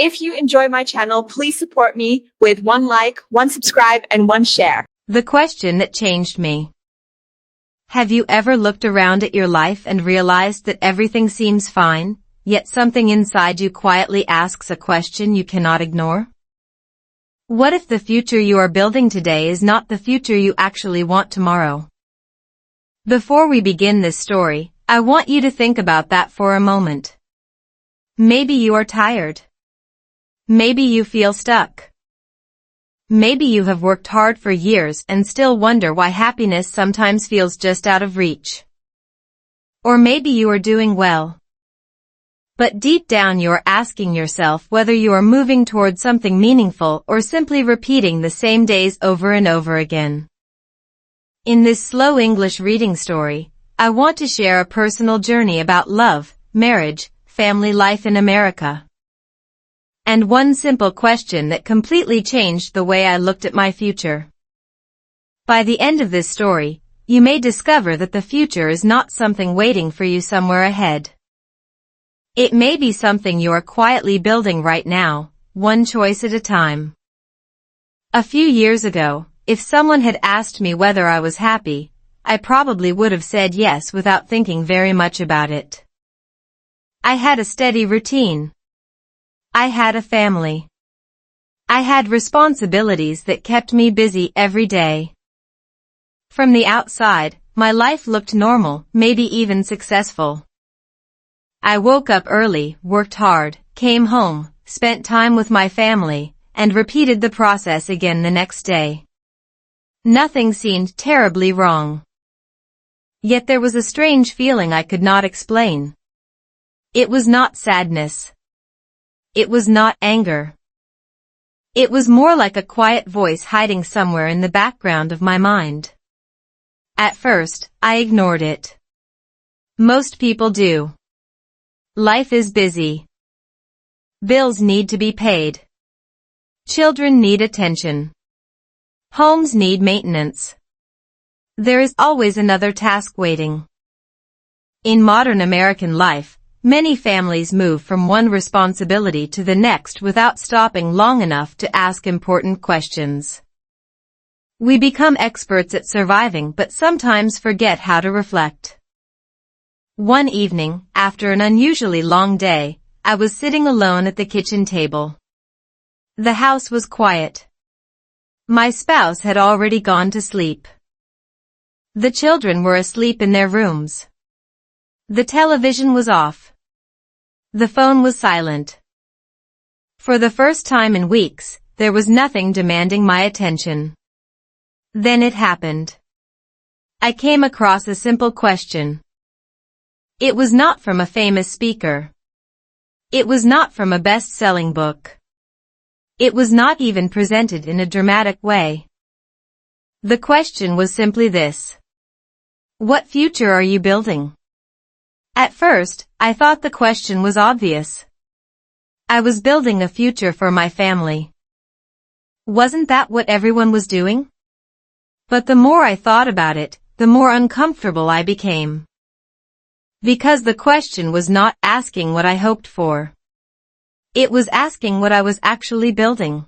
If you enjoy my channel, please support me with one like, one subscribe, and one share. The question that changed me. Have you ever looked around at your life and realized that everything seems fine, yet something inside you quietly asks a question you cannot ignore? What if the future you are building today is not the future you actually want tomorrow? Before we begin this story, I want you to think about that for a moment. Maybe you are tired. Maybe you feel stuck. Maybe you have worked hard for years and still wonder why happiness sometimes feels just out of reach. Or maybe you are doing well. But deep down you are asking yourself whether you are moving towards something meaningful or simply repeating the same days over and over again. In this slow English reading story, I want to share a personal journey about love, marriage, family life in America. And one simple question that completely changed the way I looked at my future. By the end of this story, you may discover that the future is not something waiting for you somewhere ahead. It may be something you are quietly building right now, one choice at a time. A few years ago, if someone had asked me whether I was happy, I probably would have said yes without thinking very much about it. I had a steady routine. I had a family. I had responsibilities that kept me busy every day. From the outside, my life looked normal, maybe even successful. I woke up early, worked hard, came home, spent time with my family, and repeated the process again the next day. Nothing seemed terribly wrong. Yet there was a strange feeling I could not explain. It was not sadness. It was not anger. It was more like a quiet voice hiding somewhere in the background of my mind. At first, I ignored it. Most people do. Life is busy. Bills need to be paid. Children need attention. Homes need maintenance. There is always another task waiting. In modern American life, many families move from one responsibility to the next without stopping long enough to ask important questions. We become experts at surviving but sometimes forget how to reflect. One evening, after an unusually long day, I was sitting alone at the kitchen table. The house was quiet. My spouse had already gone to sleep. The children were asleep in their rooms. The television was off. The phone was silent. For the first time in weeks, there was nothing demanding my attention. Then it happened. I came across a simple question. It was not from a famous speaker. It was not from a best-selling book. It was not even presented in a dramatic way. The question was simply this. What future are you building? At first, I thought the question was obvious. I was building a future for my family. Wasn't that what everyone was doing? But the more I thought about it, the more uncomfortable I became. Because the question was not asking what I hoped for. It was asking what I was actually building.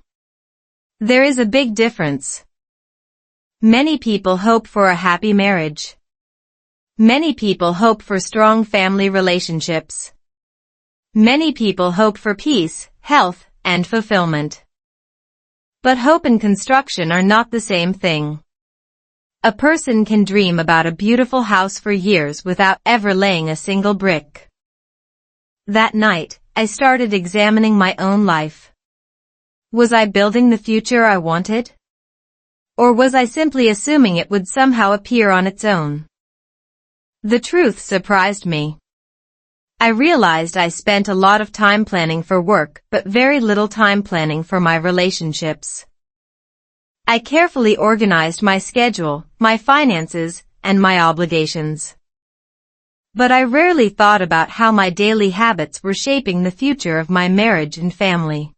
There is a big difference. Many people hope for a happy marriage. Many people hope for strong family relationships. Many people hope for peace, health, and fulfillment. But hope and construction are not the same thing. A person can dream about a beautiful house for years without ever laying a single brick. That night, I started examining my own life. Was I building the future I wanted? Or was I simply assuming it would somehow appear on its own? The truth surprised me. I realized I spent a lot of time planning for work, but very little time planning for my relationships. I carefully organized my schedule, my finances, and my obligations. But I rarely thought about how my daily habits were shaping the future of my marriage and family.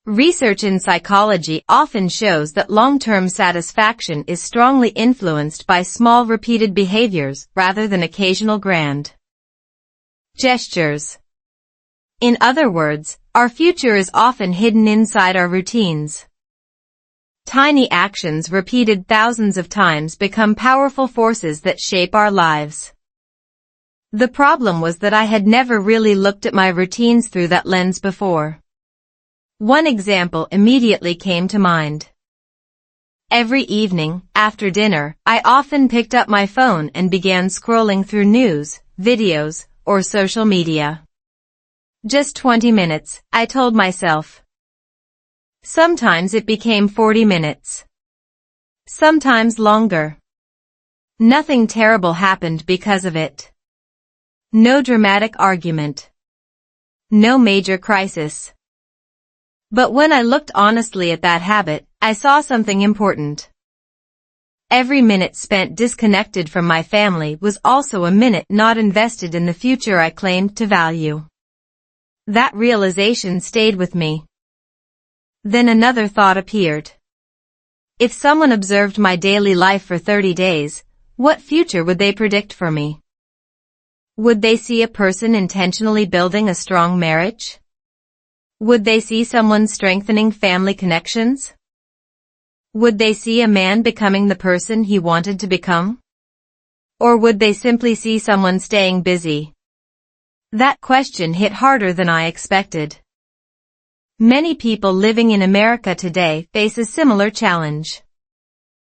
Research in psychology often shows that long-term satisfaction is strongly influenced by small repeated behaviors rather than occasional grand gestures. In other words, our future is often hidden inside our routines. Tiny actions repeated thousands of times become powerful forces that shape our lives. The problem was that I had never really looked at my routines through that lens before. One example immediately came to mind. Every evening, after dinner, I often picked up my phone and began scrolling through news, videos, or social media. Just 20 minutes, I told myself. Sometimes it became 40 minutes. Sometimes longer. Nothing terrible happened because of it. No dramatic argument. No major crisis. But when I looked honestly at that habit, I saw something important. Every minute spent disconnected from my family was also a minute not invested in the future I claimed to value. That realization stayed with me. Then another thought appeared. If someone observed my daily life for 30 days, what future would they predict for me? Would they see a person intentionally building a strong marriage? Would they see someone strengthening family connections? Would they see a man becoming the person he wanted to become? Or would they simply see someone staying busy? That question hit harder than I expected. Many people living in America today face a similar challenge.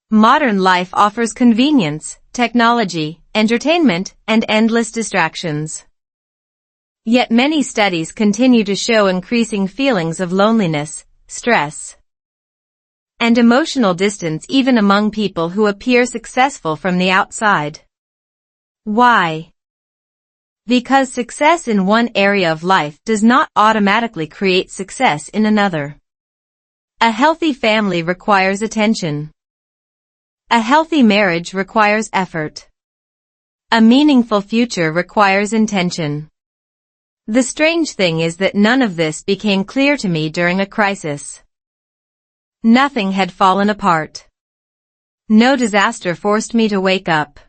Modern life offers convenience, technology, entertainment, and endless distractions. Yet many studies continue to show increasing feelings of loneliness, stress, and emotional distance even among people who appear successful from the outside. Why? Because success in one area of life does not automatically create success in another. A healthy family requires attention. A healthy marriage requires effort. A meaningful future requires intention. The strange thing is that none of this became clear to me during a crisis. Nothing had fallen apart. No disaster forced me to wake up.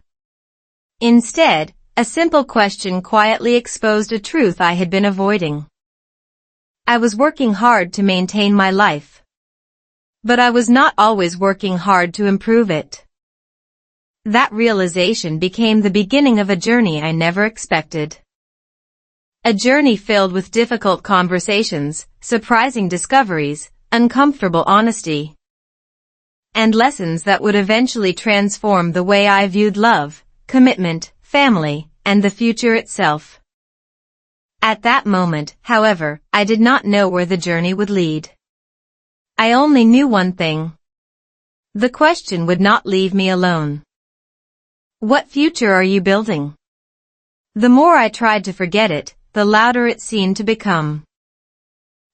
Instead, a simple question quietly exposed a truth I had been avoiding. I was working hard to maintain my life. But I was not always working hard to improve it. That realization became the beginning of a journey I never expected. A journey filled with difficult conversations, surprising discoveries, uncomfortable honesty, and lessons that would eventually transform the way I viewed love, commitment, family, and the future itself. At that moment, however, I did not know where the journey would lead. I only knew one thing. The question would not leave me alone. What future are you building? The more I tried to forget it, the louder it seemed to become.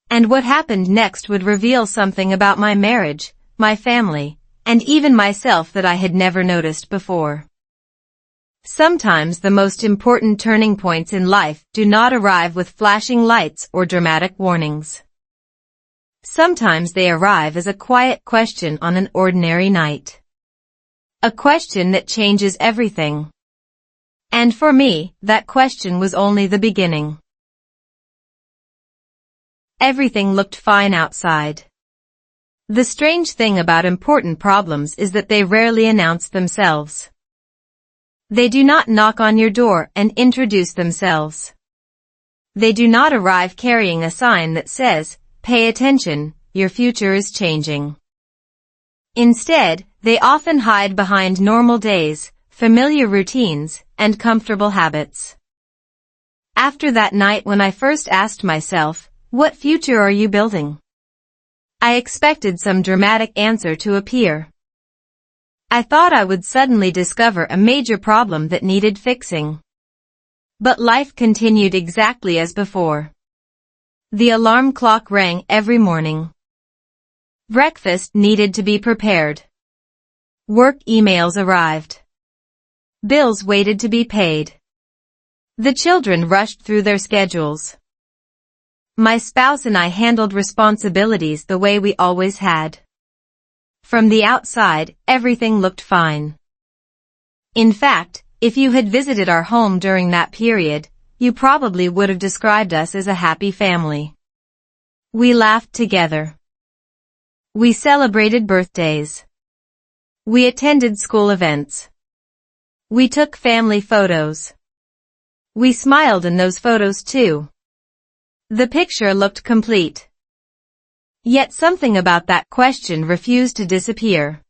And what happened next would reveal something about my marriage, my family, and even myself that I had never noticed before. Sometimes the most important turning points in life do not arrive with flashing lights or dramatic warnings. Sometimes they arrive as a quiet question on an ordinary night. A question that changes everything. And for me, that question was only the beginning. Everything looked fine outside. The strange thing about important problems is that they rarely announce themselves. They do not knock on your door and introduce themselves. They do not arrive carrying a sign that says, "Pay attention, your future is changing." Instead, they often hide behind normal days, familiar routines, and comfortable habits. After that night when I first asked myself, "What future are you building?" I expected some dramatic answer to appear. I thought I would suddenly discover a major problem that needed fixing. But life continued exactly as before. The alarm clock rang every morning. Breakfast needed to be prepared. Work emails arrived. Bills waited to be paid. The children rushed through their schedules. My spouse and I handled responsibilities the way we always had. From the outside, everything looked fine. In fact, if you had visited our home during that period, you probably would have described us as a happy family. We laughed together. We celebrated birthdays. We attended school events. We took family photos. We smiled in those photos too. The picture looked complete. Yet something about that question refused to disappear.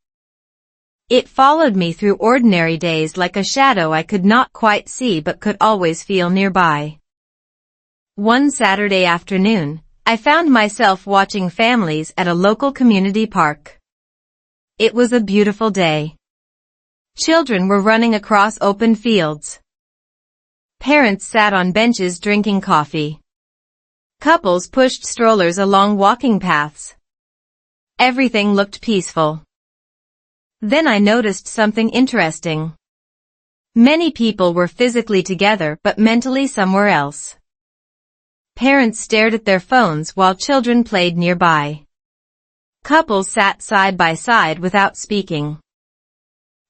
It followed me through ordinary days like a shadow I could not quite see but could always feel nearby. One Saturday afternoon, I found myself watching families at a local community park. It was a beautiful day. Children were running across open fields. Parents sat on benches drinking coffee. Couples pushed strollers along walking paths. Everything looked peaceful. Then I noticed something interesting. Many people were physically together but mentally somewhere else. Parents stared at their phones while children played nearby. Couples sat side by side without speaking.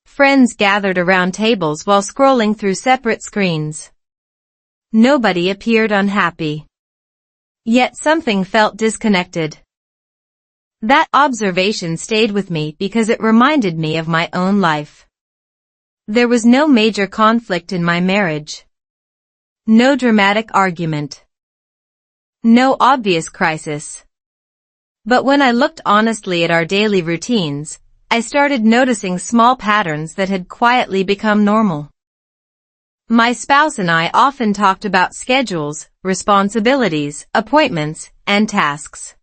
Friends gathered around tables while scrolling through separate screens. Nobody appeared unhappy. Yet something felt disconnected. That observation stayed with me because it reminded me of my own life. There was no major conflict in my marriage. No dramatic argument. No obvious crisis. But when I looked honestly at our daily routines, I started noticing small patterns that had quietly become normal. My spouse and I often talked about schedules, responsibilities, appointments, and tasks.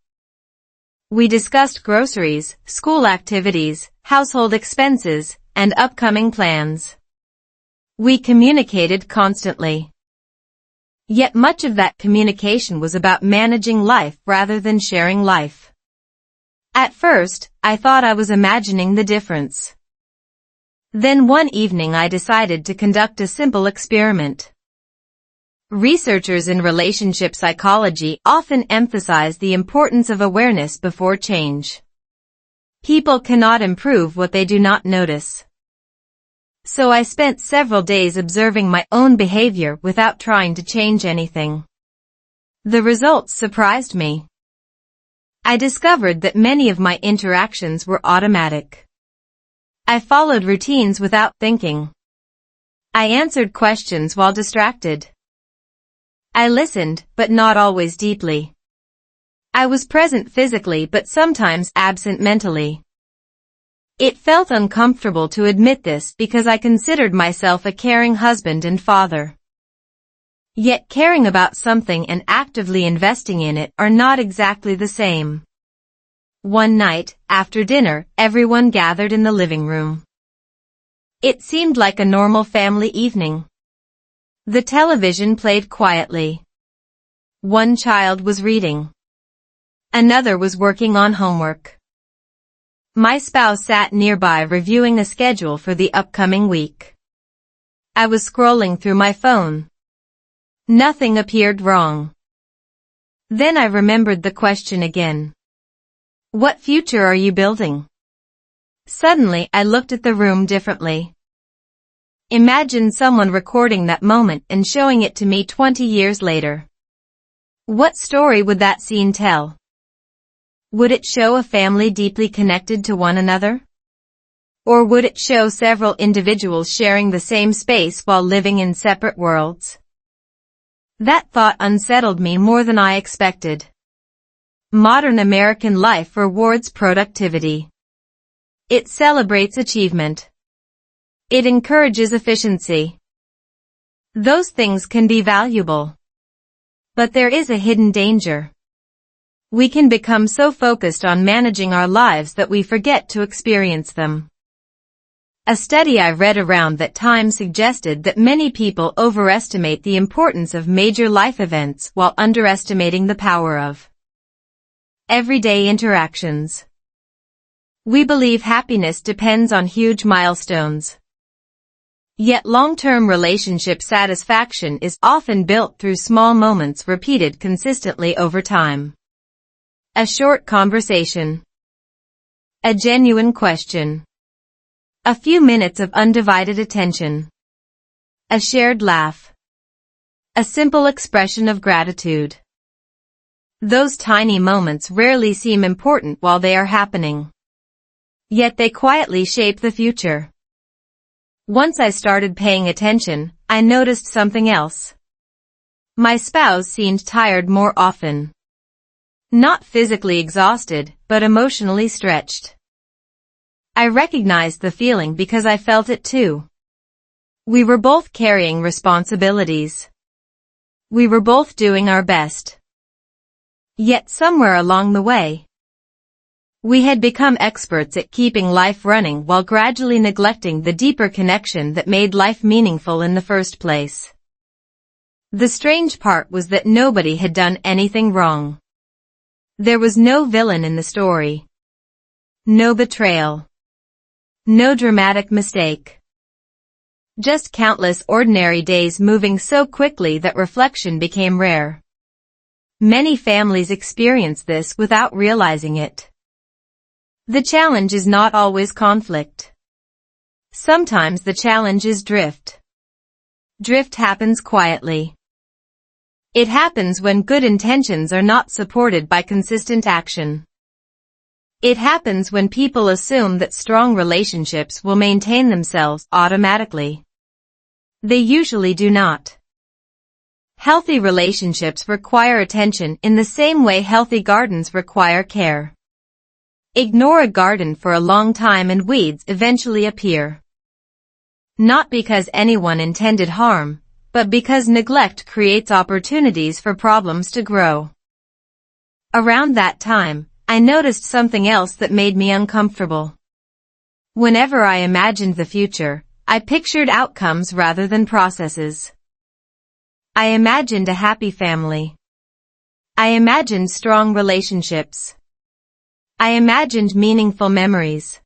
We discussed groceries, school activities, household expenses, and upcoming plans. We communicated constantly. Yet much of that communication was about managing life rather than sharing life. At first, I thought I was imagining the difference. Then one evening I decided to conduct a simple experiment. Researchers in relationship psychology often emphasize the importance of awareness before change. People cannot improve what they do not notice. So I spent several days observing my own behavior without trying to change anything. The results surprised me. I discovered that many of my interactions were automatic. I followed routines without thinking. I answered questions while distracted. I listened, but not always deeply. I was present physically but sometimes absent mentally. It felt uncomfortable to admit this because I considered myself a caring husband and father. Yet caring about something and actively investing in it are not exactly the same. One night, after dinner, everyone gathered in the living room. It seemed like a normal family evening. The television played quietly. One child was reading. Another was working on homework. My spouse sat nearby reviewing a schedule for the upcoming week. I was scrolling through my phone. Nothing appeared wrong. Then I remembered the question again. What future are you building? Suddenly, I looked at the room differently. Imagine someone recording that moment and showing it to me 20 years later. What story would that scene tell? Would it show a family deeply connected to one another? Or would it show several individuals sharing the same space while living in separate worlds? That thought unsettled me more than I expected. Modern American life rewards productivity. It celebrates achievement. It encourages efficiency. Those things can be valuable. But there is a hidden danger. We can become so focused on managing our lives that we forget to experience them. A study I read around that time suggested that many people overestimate the importance of major life events while underestimating the power of everyday interactions. We believe happiness depends on huge milestones. Yet long-term relationship satisfaction is often built through small moments repeated consistently over time. A short conversation. A genuine question. A few minutes of undivided attention. A shared laugh. A simple expression of gratitude. Those tiny moments rarely seem important while they are happening. Yet they quietly shape the future. Once I started paying attention, I noticed something else. My spouse seemed tired more often. Not physically exhausted, but emotionally stretched. I recognized the feeling because I felt it too. We were both carrying responsibilities. We were both doing our best. Yet somewhere along the way, we had become experts at keeping life running while gradually neglecting the deeper connection that made life meaningful in the first place. The strange part was that nobody had done anything wrong. There was no villain in the story. No betrayal. No dramatic mistake. Just countless ordinary days moving so quickly that reflection became rare. Many families experience this without realizing it. The challenge is not always conflict. Sometimes the challenge is drift. Drift happens quietly. It happens when good intentions are not supported by consistent action. It happens when people assume that strong relationships will maintain themselves automatically. They usually do not. Healthy relationships require attention in the same way healthy gardens require care. Ignore a garden for a long time and weeds eventually appear. Not because anyone intended harm, but because neglect creates opportunities for problems to grow. Around that time, I noticed something else that made me uncomfortable. Whenever I imagined the future, I pictured outcomes rather than processes. I imagined a happy family. I imagined strong relationships. I imagined meaningful memories.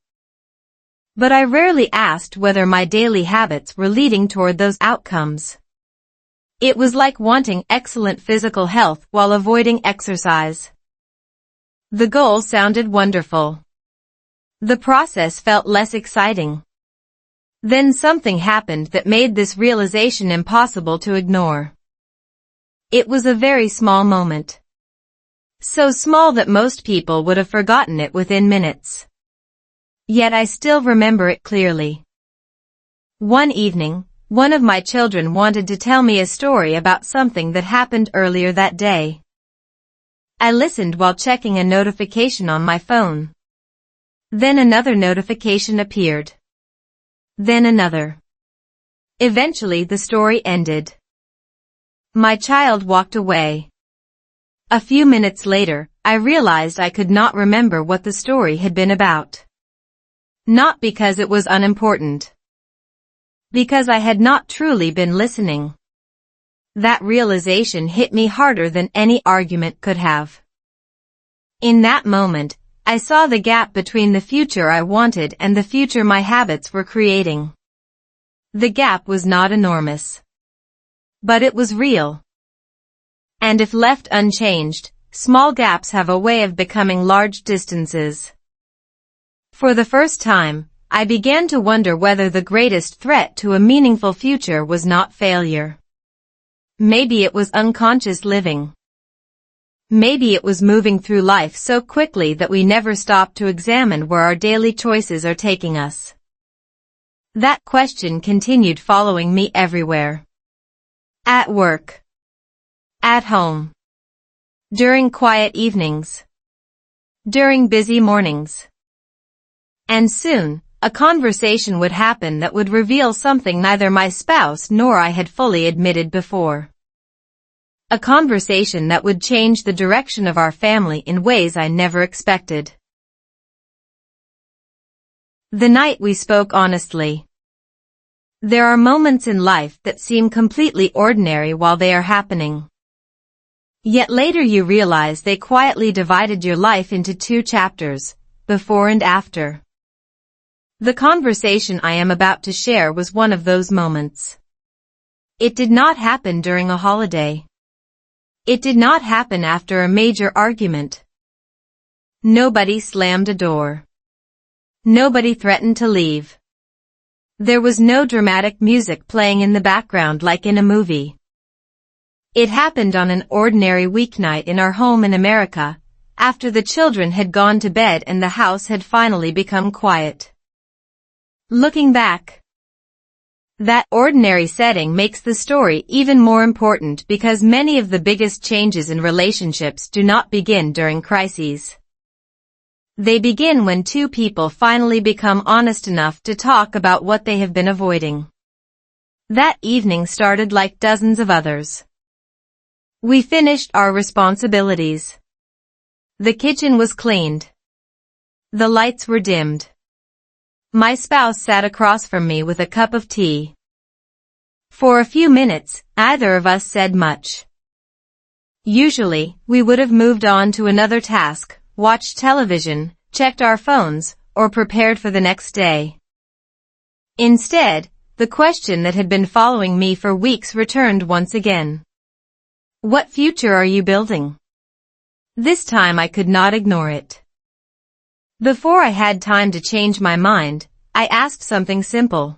But I rarely asked whether my daily habits were leading toward those outcomes. It was like wanting excellent physical health while avoiding exercise. The goal sounded wonderful. The process felt less exciting. Then something happened that made this realization impossible to ignore. It was a very small moment. So small that most people would have forgotten it within minutes. Yet I still remember it clearly. One evening, one of my children wanted to tell me a story about something that happened earlier that day. I listened while checking a notification on my phone. Then another notification appeared. Then another. Eventually the story ended. My child walked away. A few minutes later, I realized I could not remember what the story had been about. Not because it was unimportant. Because I had not truly been listening. That realization hit me harder than any argument could have. In that moment, I saw the gap between the future I wanted and the future my habits were creating. The gap was not enormous. But it was real. And if left unchanged, small gaps have a way of becoming large distances. For the first time, I began to wonder whether the greatest threat to a meaningful future was not failure. Maybe it was unconscious living. Maybe it was moving through life so quickly that we never stop to examine where our daily choices are taking us. That question continued following me everywhere. At work. At home. During quiet evenings. During busy mornings. And soon, a conversation would happen that would reveal something neither my spouse nor I had fully admitted before. A conversation that would change the direction of our family in ways I never expected. The night we spoke honestly. There are moments in life that seem completely ordinary while they are happening. Yet later you realize they quietly divided your life into two chapters, before and after. The conversation I am about to share was one of those moments. It did not happen during a holiday. It did not happen after a major argument. Nobody slammed a door. Nobody threatened to leave. There was no dramatic music playing in the background like in a movie. It happened on an ordinary weeknight in our home in America, after the children had gone to bed and the house had finally become quiet. Looking back, that ordinary setting makes the story even more important because many of the biggest changes in relationships do not begin during crises. They begin when two people finally become honest enough to talk about what they have been avoiding. That evening started like dozens of others. We finished our responsibilities. The kitchen was cleaned. The lights were dimmed. My spouse sat across from me with a cup of tea. For a few minutes, neither of us said much. Usually, we would have moved on to another task, watched television, checked our phones, or prepared for the next day. Instead, the question that had been following me for weeks returned once again. What future are you building? This time I could not ignore it. Before I had time to change my mind, I asked something simple.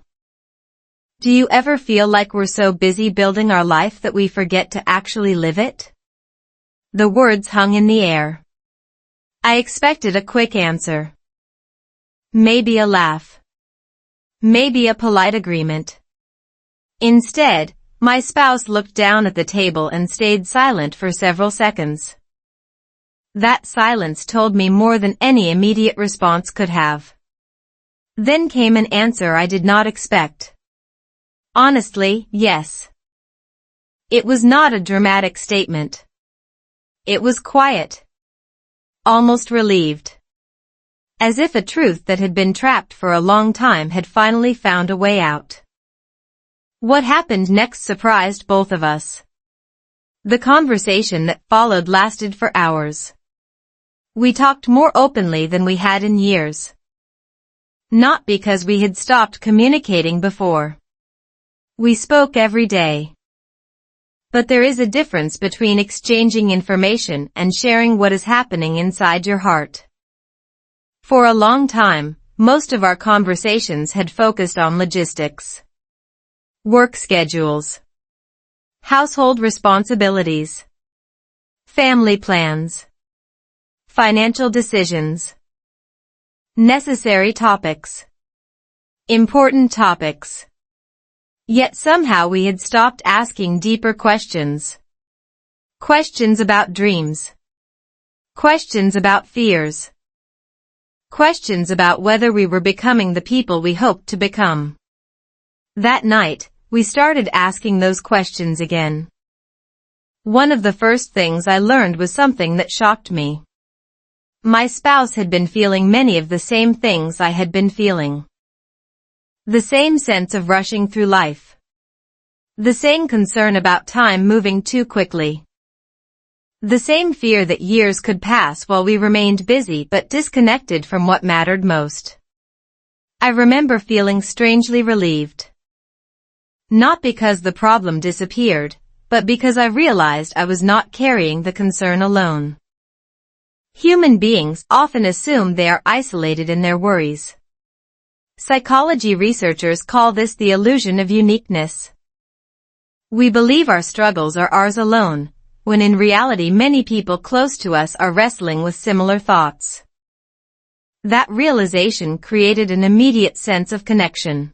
Do you ever feel like we're so busy building our life that we forget to actually live it? The words hung in the air. I expected a quick answer. Maybe a laugh. Maybe a polite agreement. Instead, my spouse looked down at the table and stayed silent for several seconds. That silence told me more than any immediate response could have. Then came an answer I did not expect. Honestly, yes. It was not a dramatic statement. It was quiet. Almost relieved. As if a truth that had been trapped for a long time had finally found a way out. What happened next surprised both of us. The conversation that followed lasted for hours. We talked more openly than we had in years. Not because we had stopped communicating before. We spoke every day. But there is a difference between exchanging information and sharing what is happening inside your heart. For a long time, most of our conversations had focused on logistics. Work schedules. Household responsibilities. Family plans. Financial decisions. Necessary topics. Important topics. Yet somehow we had stopped asking deeper questions. Questions about dreams. Questions about fears. Questions about whether we were becoming the people we hoped to become. That night, we started asking those questions again. One of the first things I learned was something that shocked me. My spouse had been feeling many of the same things I had been feeling. The same sense of rushing through life. The same concern about time moving too quickly. The same fear that years could pass while we remained busy but disconnected from what mattered most. I remember feeling strangely relieved. Not because the problem disappeared, but because I realized I was not carrying the concern alone. Human beings often assume they are isolated in their worries. Psychology researchers call this the illusion of uniqueness. We believe our struggles are ours alone, when in reality many people close to us are wrestling with similar thoughts. That realization created an immediate sense of connection.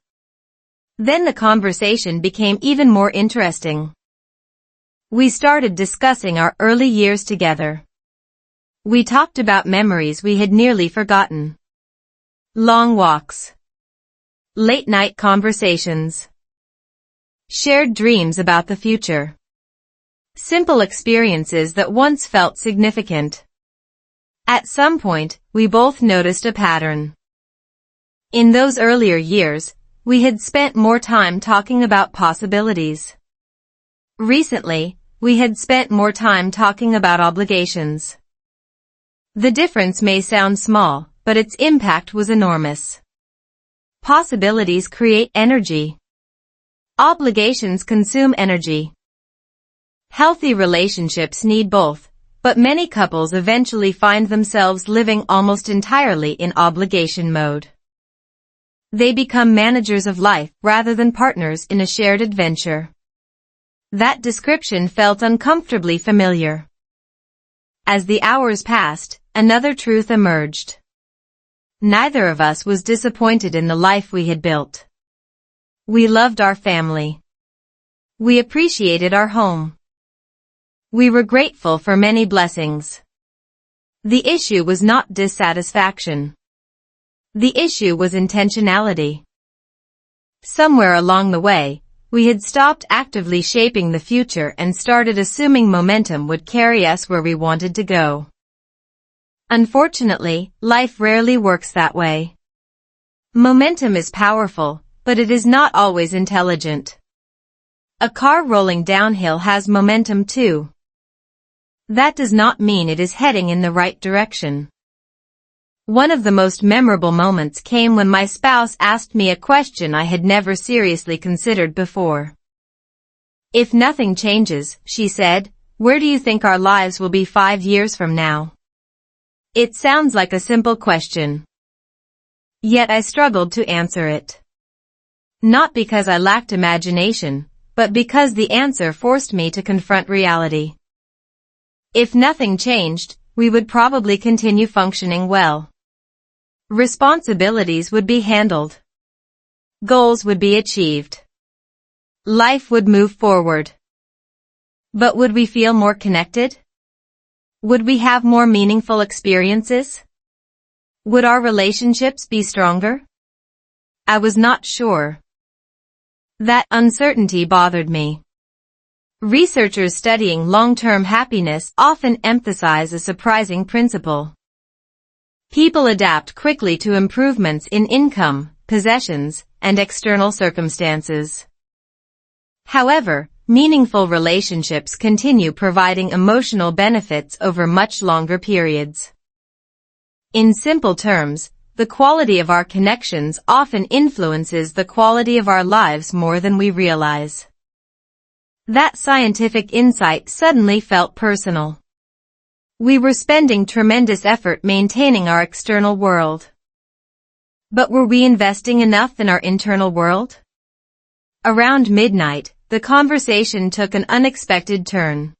Then the conversation became even more interesting. We started discussing our early years together. We talked about memories we had nearly forgotten. Long walks. Late-night conversations. Shared dreams about the future. Simple experiences that once felt significant. At some point, we both noticed a pattern. In those earlier years, we had spent more time talking about possibilities. Recently, we had spent more time talking about obligations. The difference may sound small, but its impact was enormous. Possibilities create energy. Obligations consume energy. Healthy relationships need both, but many couples eventually find themselves living almost entirely in obligation mode. They become managers of life rather than partners in a shared adventure. That description felt uncomfortably familiar. As the hours passed, another truth emerged. Neither of us was disappointed in the life we had built. We loved our family. We appreciated our home. We were grateful for many blessings. The issue was not dissatisfaction. The issue was intentionality. Somewhere along the way, we had stopped actively shaping the future and started assuming momentum would carry us where we wanted to go. Unfortunately, life rarely works that way. Momentum is powerful, but it is not always intelligent. A car rolling downhill has momentum too. That does not mean it is heading in the right direction. One of the most memorable moments came when my spouse asked me a question I had never seriously considered before. If nothing changes, she said, where do you think our lives will be 5 years from now? It sounds like a simple question. Yet I struggled to answer it. Not because I lacked imagination, but because the answer forced me to confront reality. If nothing changed, we would probably continue functioning well. Responsibilities would be handled. Goals would be achieved. Life would move forward. But would we feel more connected? Would we have more meaningful experiences? Would our relationships be stronger? I was not sure. That uncertainty bothered me. Researchers studying long-term happiness often emphasize a surprising principle. People adapt quickly to improvements in income, possessions, and external circumstances. However, meaningful relationships continue providing emotional benefits over much longer periods. In simple terms, the quality of our connections often influences the quality of our lives more than we realize. That scientific insight suddenly felt personal. We were spending tremendous effort maintaining our external world. But were we investing enough in our internal world? Around midnight, the conversation took an unexpected turn.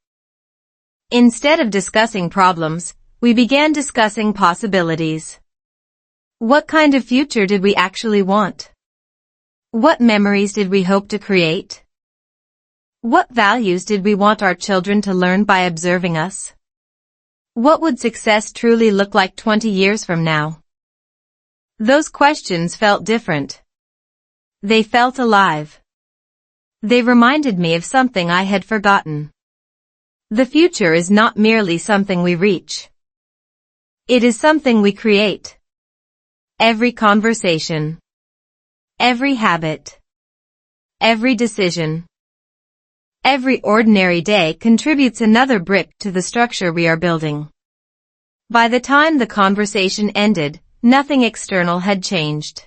Instead of discussing problems, we began discussing possibilities. What kind of future did we actually want? What memories did we hope to create? What values did we want our children to learn by observing us? What would success truly look like 20 years from now? Those questions felt different. They felt alive. They reminded me of something I had forgotten. The future is not merely something we reach. It is something we create. Every conversation. Every habit. Every decision. Every ordinary day contributes another brick to the structure we are building. By the time the conversation ended, nothing external had changed.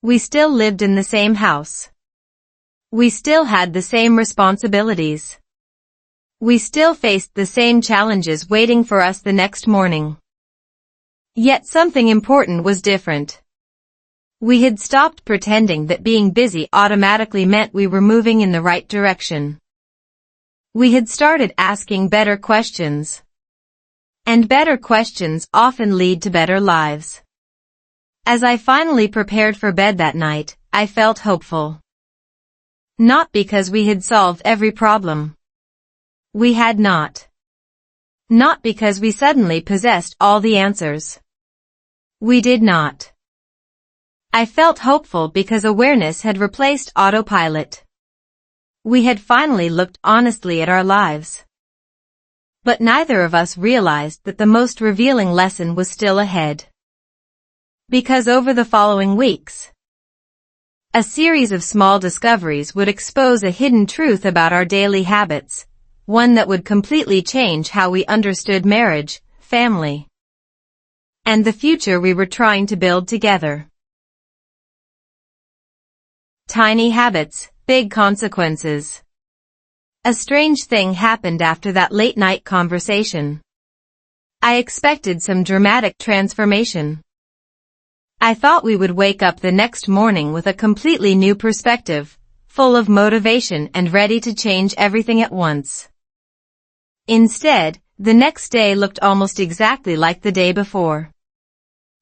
We still lived in the same house. We still had the same responsibilities. We still faced the same challenges waiting for us the next morning. Yet something important was different. We had stopped pretending that being busy automatically meant we were moving in the right direction. We had started asking better questions. And better questions often lead to better lives. As I finally prepared for bed that night, I felt hopeful. Not because we had solved every problem. We had not. Not because we suddenly possessed all the answers. We did not. I felt hopeful because awareness had replaced autopilot. We had finally looked honestly at our lives. But neither of us realized that the most revealing lesson was still ahead. Because over the following weeks, a series of small discoveries would expose a hidden truth about our daily habits, one that would completely change how we understood marriage, family, and the future we were trying to build together. Tiny habits, big consequences. A strange thing happened after that late-night conversation. I expected some dramatic transformation. I thought we would wake up the next morning with a completely new perspective, full of motivation and ready to change everything at once. Instead, the next day looked almost exactly like the day before.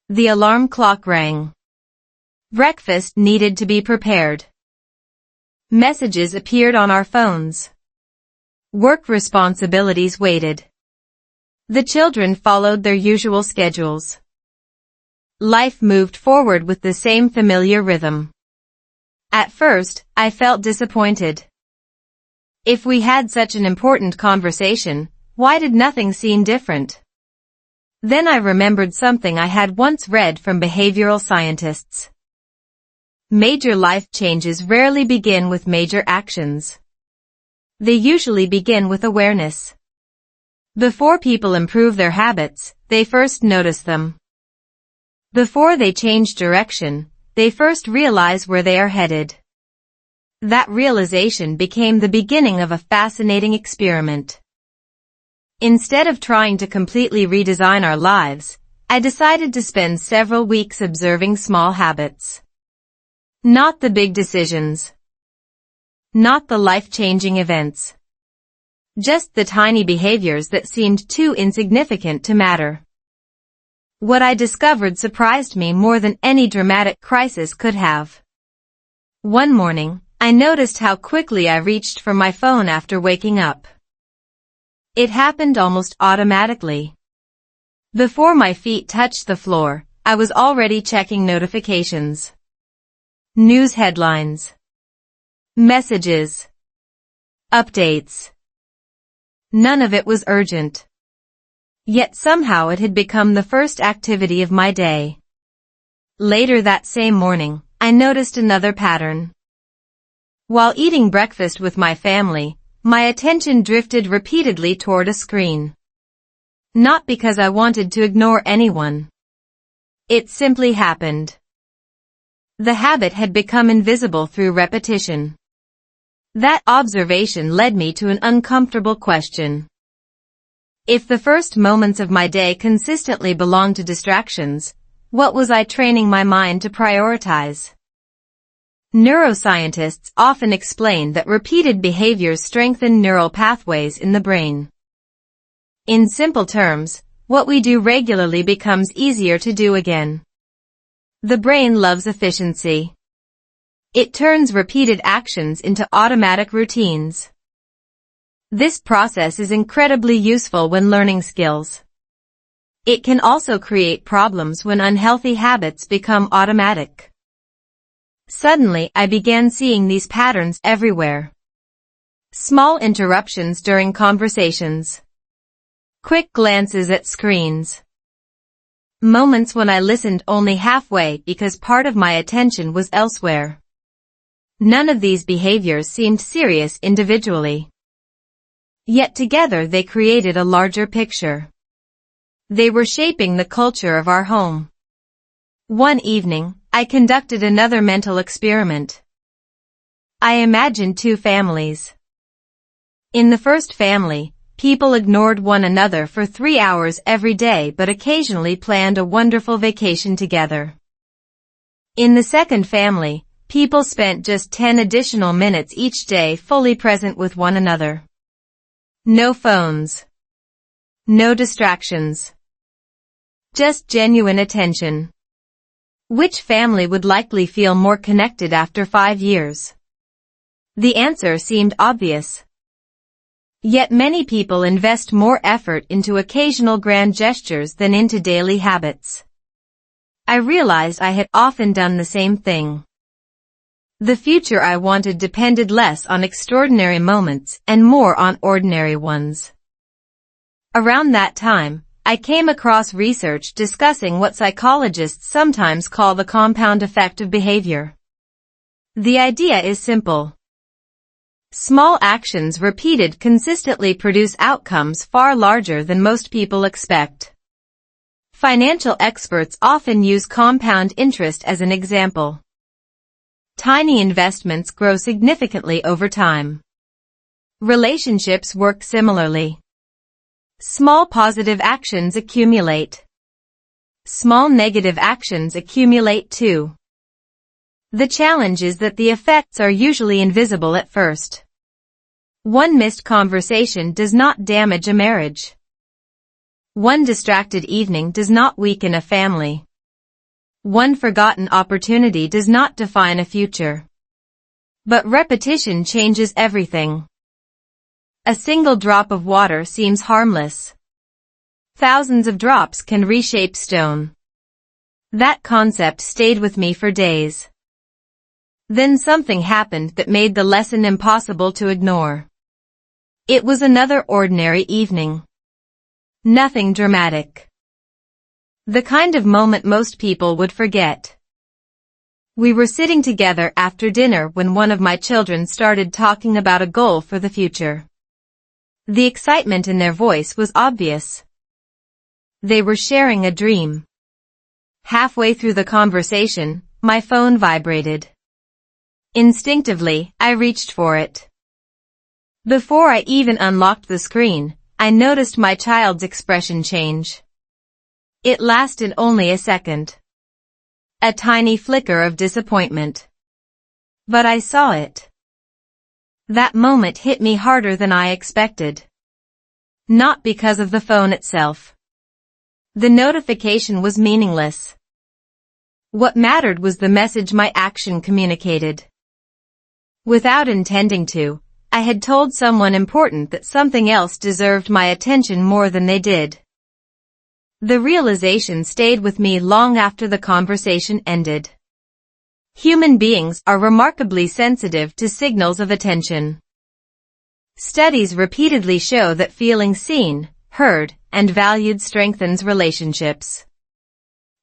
The alarm clock rang. Breakfast needed to be prepared. Messages appeared on our phones. Work responsibilities waited. The children followed their usual schedules. Life moved forward with the same familiar rhythm. At first, I felt disappointed. If we had such an important conversation, why did nothing seem different? Then I remembered something I had once read from behavioral scientists. Major life changes rarely begin with major actions. They usually begin with awareness. Before people improve their habits, they first notice them. Before they change direction, they first realize where they are headed. That realization became the beginning of a fascinating experiment. Instead of trying to completely redesign our lives, I decided to spend several weeks observing small habits. Not the big decisions. Not the life-changing events. Just the tiny behaviors that seemed too insignificant to matter. What I discovered surprised me more than any dramatic crisis could have. One morning, I noticed how quickly I reached for my phone after waking up. It happened almost automatically. Before my feet touched the floor, I was already checking notifications. News headlines. Messages. Updates. None of it was urgent. Yet somehow it had become the first activity of my day. Later that same morning, I noticed another pattern. While eating breakfast with my family, my attention drifted repeatedly toward a screen. Not because I wanted to ignore anyone. It simply happened. The habit had become invisible through repetition. That observation led me to an uncomfortable question. If the first moments of my day consistently belonged to distractions, what was I training my mind to prioritize? Neuroscientists often explain that repeated behaviors strengthen neural pathways in the brain. In simple terms, what we do regularly becomes easier to do again. The brain loves efficiency. It turns repeated actions into automatic routines. This process is incredibly useful when learning skills. It can also create problems when unhealthy habits become automatic. Suddenly, I began seeing these patterns everywhere. Small interruptions during conversations. Quick glances at screens. Moments when I listened only halfway because part of my attention was elsewhere. None of these behaviors seemed serious individually. Yet together they created a larger picture. They were shaping the culture of our home. One evening, I conducted another mental experiment. I imagined two families. In the first family, people ignored one another for 3 hours every day but occasionally planned a wonderful vacation together. In the second family, people spent just 10 additional minutes each day fully present with one another. No phones. No distractions. Just genuine attention. Which family would likely feel more connected after 5 years? The answer seemed obvious. Yet many people invest more effort into occasional grand gestures than into daily habits. I realized I had often done the same thing. The future I wanted depended less on extraordinary moments and more on ordinary ones. Around that time, I came across research discussing what psychologists sometimes call the compound effect of behavior. The idea is simple. Small actions repeated consistently produce outcomes far larger than most people expect. Financial experts often use compound interest as an example. Tiny investments grow significantly over time. Relationships work similarly. Small positive actions accumulate. Small negative actions accumulate too. The challenge is that the effects are usually invisible at first. One missed conversation does not damage a marriage. One distracted evening does not weaken a family. One forgotten opportunity does not define a future. But repetition changes everything. A single drop of water seems harmless. Thousands of drops can reshape stone. That concept stayed with me for days. Then something happened that made the lesson impossible to ignore. It was another ordinary evening. Nothing dramatic. The kind of moment most people would forget. We were sitting together after dinner when one of my children started talking about a goal for the future. The excitement in their voice was obvious. They were sharing a dream. Halfway through the conversation, my phone vibrated. Instinctively, I reached for it. Before I even unlocked the screen, I noticed my child's expression change. It lasted only a second. A tiny flicker of disappointment. But I saw it. That moment hit me harder than I expected. Not because of the phone itself. The notification was meaningless. What mattered was the message my action communicated. Without intending to, I had told someone important that something else deserved my attention more than they did. The realization stayed with me long after the conversation ended. Human beings are remarkably sensitive to signals of attention. Studies repeatedly show that feeling seen, heard, and valued strengthens relationships.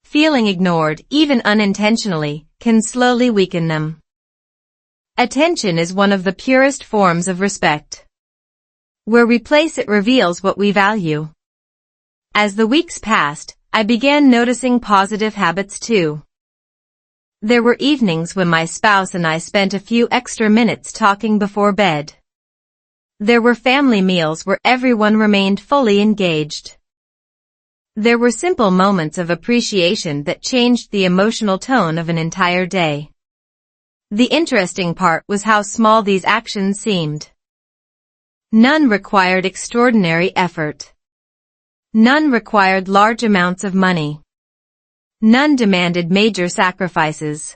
Feeling ignored, even unintentionally, can slowly weaken them. Attention is one of the purest forms of respect. Where we place it reveals what we value. As the weeks passed, I began noticing positive habits too. There were evenings when my spouse and I spent a few extra minutes talking before bed. There were family meals where everyone remained fully engaged. There were simple moments of appreciation that changed the emotional tone of an entire day. The interesting part was how small these actions seemed. None required extraordinary effort. None required large amounts of money. None demanded major sacrifices.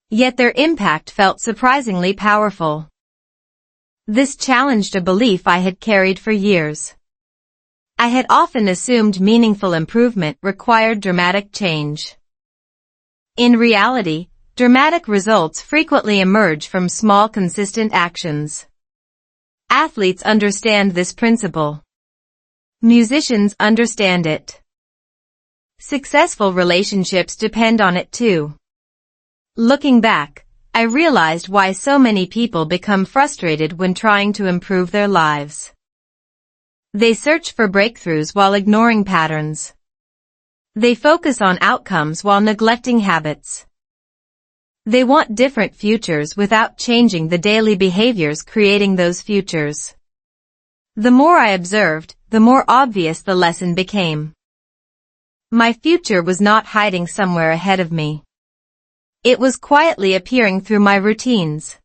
Yet their impact felt surprisingly powerful. This challenged a belief I had carried for years. I had often assumed meaningful improvement required dramatic change. In reality, dramatic results frequently emerge from small consistent actions. Athletes understand this principle. Musicians understand it. Successful relationships depend on it too. Looking back, I realized why so many people become frustrated when trying to improve their lives. They search for breakthroughs while ignoring patterns. They focus on outcomes while neglecting habits. They want different futures without changing the daily behaviors creating those futures. The more I observed, the more obvious the lesson became. My future was not hiding somewhere ahead of me. It was quietly appearing through my routines.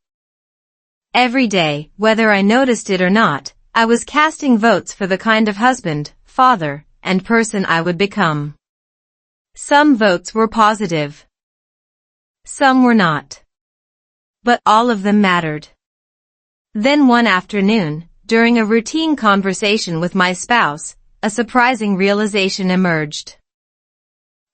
Every day, whether I noticed it or not, I was casting votes for the kind of husband, father, and person I would become. Some votes were positive. Some were not. But all of them mattered. Then one afternoon, during a routine conversation with my spouse, a surprising realization emerged.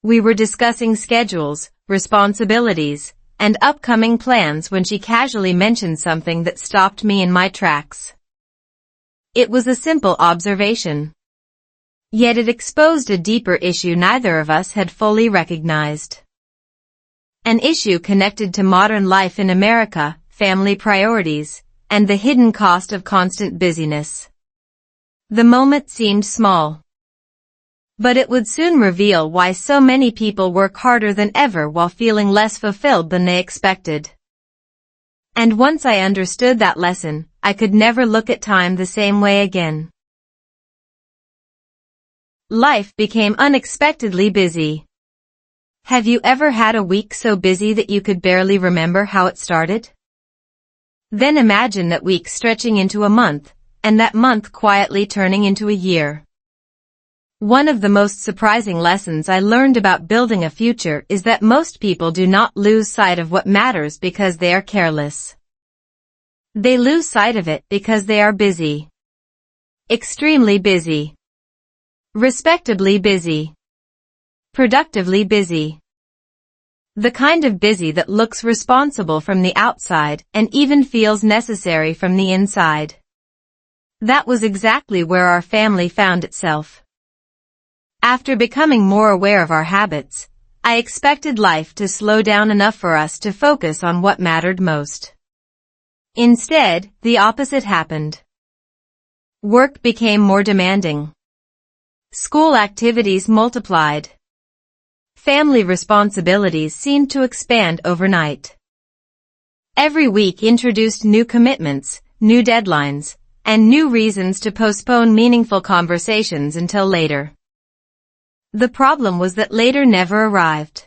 We were discussing schedules, responsibilities, and upcoming plans when she casually mentioned something that stopped me in my tracks. It was a simple observation. Yet it exposed a deeper issue neither of us had fully recognized. An issue connected to modern life in America, family priorities, and the hidden cost of constant busyness. The moment seemed small. But it would soon reveal why so many people work harder than ever while feeling less fulfilled than they expected. And once I understood that lesson, I could never look at time the same way again. Life became unexpectedly busy. Have you ever had a week so busy that you could barely remember how it started? Then imagine that week stretching into a month, and that month quietly turning into a year. One of the most surprising lessons I learned about building a future is that most people do not lose sight of what matters because they are careless. They lose sight of it because they are busy. Extremely busy. Respectably busy. Productively busy. The kind of busy that looks responsible from the outside and even feels necessary from the inside. That was exactly where our family found itself. After becoming more aware of our habits, I expected life to slow down enough for us to focus on what mattered most. Instead, the opposite happened. Work became more demanding. School activities multiplied. Family responsibilities seemed to expand overnight. Every week introduced new commitments, new deadlines, and new reasons to postpone meaningful conversations until later. The problem was that later never arrived.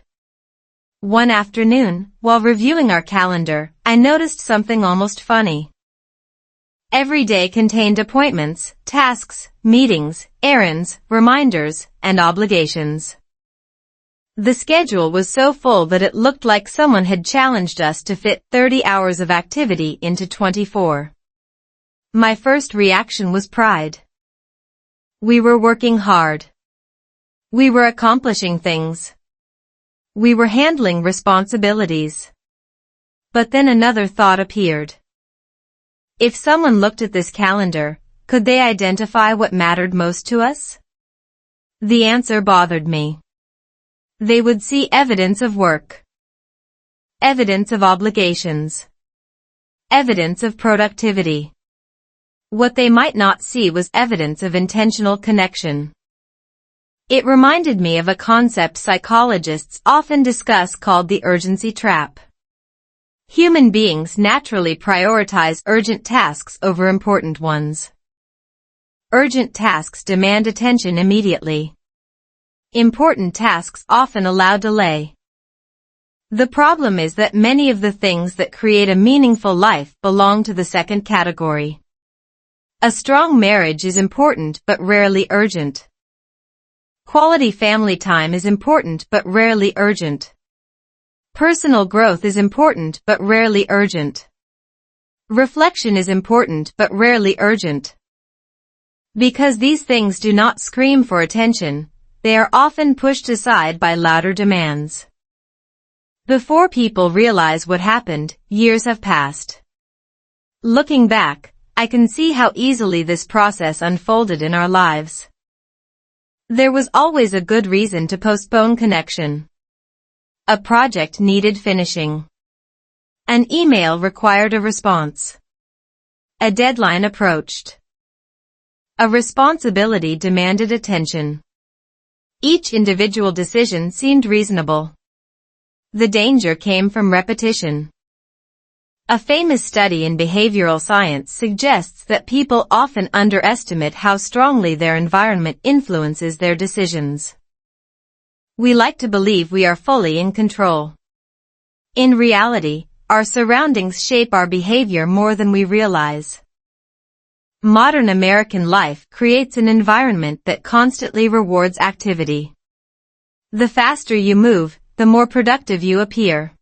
One afternoon, while reviewing our calendar, I noticed something almost funny. Every day contained appointments, tasks, meetings, errands, reminders, and obligations. The schedule was so full that it looked like someone had challenged us to fit 30 hours of activity into 24. My first reaction was pride. We were working hard. We were accomplishing things. We were handling responsibilities. But then another thought appeared. If someone looked at this calendar, could they identify what mattered most to us? The answer bothered me. They would see evidence of work. Evidence of obligations. Evidence of productivity. What they might not see was evidence of intentional connection. It reminded me of a concept psychologists often discuss called the urgency trap. Human beings naturally prioritize urgent tasks over important ones. Urgent tasks demand attention immediately. Important tasks often allow delay. The problem is that many of the things that create a meaningful life belong to the second category. A strong marriage is important but rarely urgent. Quality family time is important but rarely urgent. Personal growth is important but rarely urgent. Reflection is important but rarely urgent. Because these things do not scream for attention, they are often pushed aside by louder demands. Before people realize what happened, years have passed. Looking back, I can see how easily this process unfolded in our lives. There was always a good reason to postpone connection. A project needed finishing. An email required a response. A deadline approached. A responsibility demanded attention. Each individual decision seemed reasonable. The danger came from repetition. A famous study in behavioral science suggests that people often underestimate how strongly their environment influences their decisions. We like to believe we are fully in control. In reality, our surroundings shape our behavior more than we realize. Modern American life creates an environment that constantly rewards activity. The faster you move, the more productive you appear.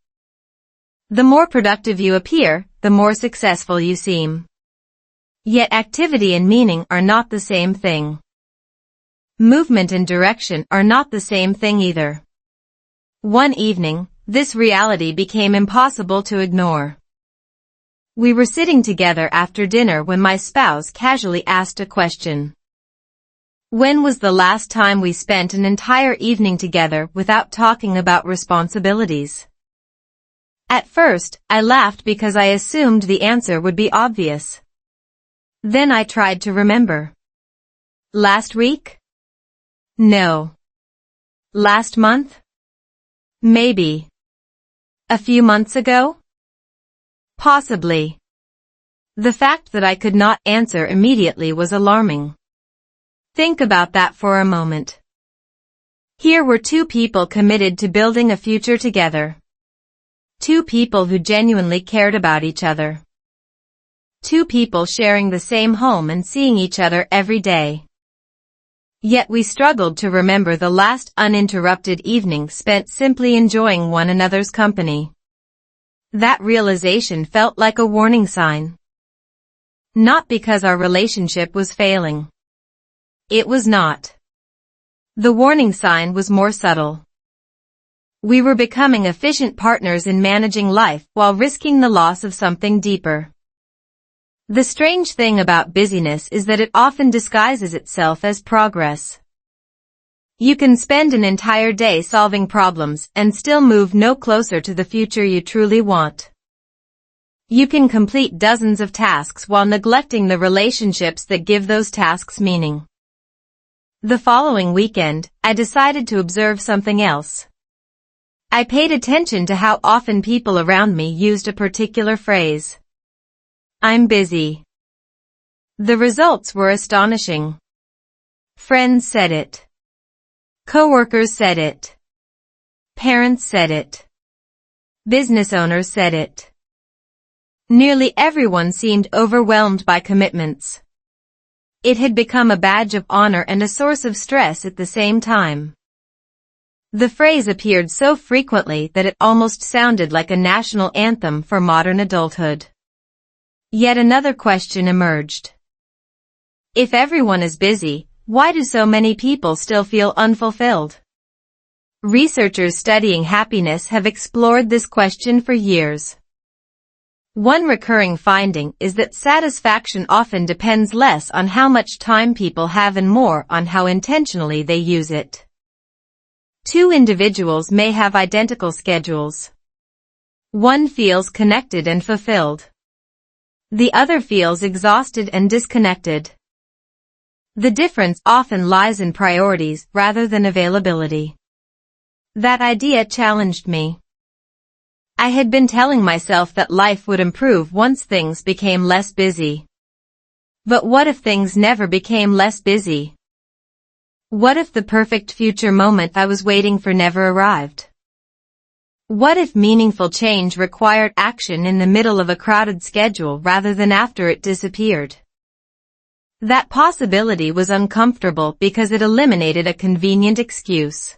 The more productive you appear, the more successful you seem. Yet activity and meaning are not the same thing. Movement and direction are not the same thing either. One evening, this reality became impossible to ignore. We were sitting together after dinner when my spouse casually asked a question. When was the last time we spent an entire evening together without talking about responsibilities? At first, I laughed because I assumed the answer would be obvious. Then I tried to remember. Last week? No. Last month? Maybe. A few months ago? Possibly. The fact that I could not answer immediately was alarming. Think about that for a moment. Here were two people committed to building a future together. Two people who genuinely cared about each other. Two people sharing the same home and seeing each other every day. Yet we struggled to remember the last uninterrupted evening spent simply enjoying one another's company. That realization felt like a warning sign. Not because our relationship was failing. It was not. The warning sign was more subtle. We were becoming efficient partners in managing life while risking the loss of something deeper. The strange thing about busyness is that it often disguises itself as progress. You can spend an entire day solving problems and still move no closer to the future you truly want. You can complete dozens of tasks while neglecting the relationships that give those tasks meaning. The following weekend, I decided to observe something else. I paid attention to how often people around me used a particular phrase. I'm busy. The results were astonishing. Friends said it. Coworkers said it. Parents said it. Business owners said it. Nearly everyone seemed overwhelmed by commitments. It had become a badge of honor and a source of stress at the same time. The phrase appeared so frequently that it almost sounded like a national anthem for modern adulthood. Yet another question emerged. If everyone is busy, why do so many people still feel unfulfilled? Researchers studying happiness have explored this question for years. One recurring finding is that satisfaction often depends less on how much time people have and more on how intentionally they use it. Two individuals may have identical schedules. One feels connected and fulfilled. The other feels exhausted and disconnected. The difference often lies in priorities rather than availability. That idea challenged me. I had been telling myself that life would improve once things became less busy. But what if things never became less busy? What if the perfect future moment I was waiting for never arrived? What if meaningful change required action in the middle of a crowded schedule rather than after it disappeared? That possibility was uncomfortable because it eliminated a convenient excuse.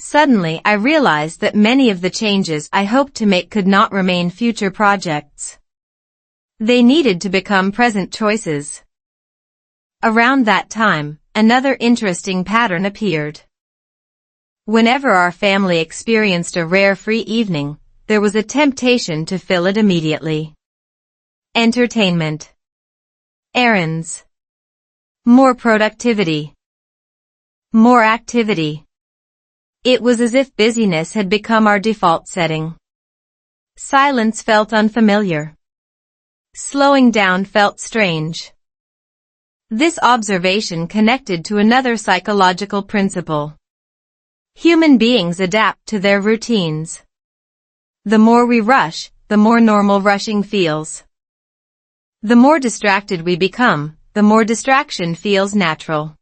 Suddenly I realized that many of the changes I hoped to make could not remain future projects. They needed to become present choices. Around that time, another interesting pattern appeared. Whenever our family experienced a rare free evening, there was a temptation to fill it immediately. Entertainment. Errands. More productivity. More activity. It was as if busyness had become our default setting. Silence felt unfamiliar. Slowing down felt strange. This observation connected to another psychological principle. Human beings adapt to their routines. The more we rush, the more normal rushing feels. The more distracted we become, the more distraction feels natural.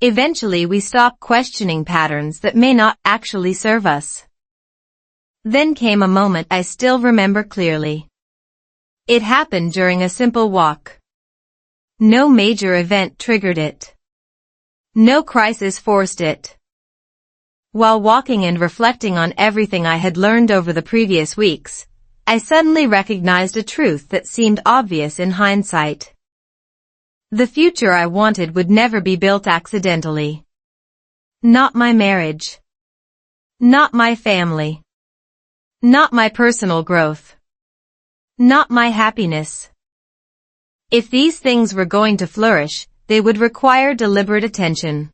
Eventually we stop questioning patterns that may not actually serve us. Then came a moment I still remember clearly. It happened during a simple walk. No major event triggered it. No crisis forced it. While walking and reflecting on everything I had learned over the previous weeks, I suddenly recognized a truth that seemed obvious in hindsight. The future I wanted would never be built accidentally. Not my marriage. Not my family. Not my personal growth. Not my happiness. If these things were going to flourish, they would require deliberate attention.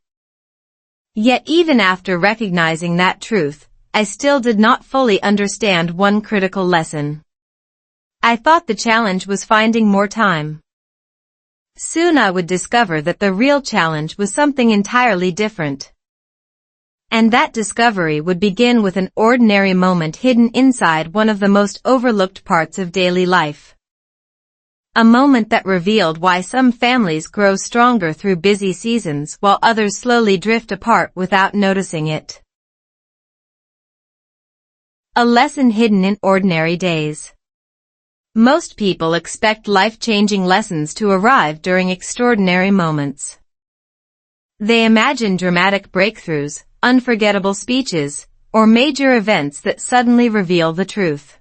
Yet even after recognizing that truth, I still did not fully understand one critical lesson. I thought the challenge was finding more time. Soon I would discover that the real challenge was something entirely different. And that discovery would begin with an ordinary moment hidden inside one of the most overlooked parts of daily life. A moment that revealed why some families grow stronger through busy seasons while others slowly drift apart without noticing it. A lesson hidden in ordinary days. Most people expect life-changing lessons to arrive during extraordinary moments. They imagine dramatic breakthroughs, unforgettable speeches, or major events that suddenly reveal the truth.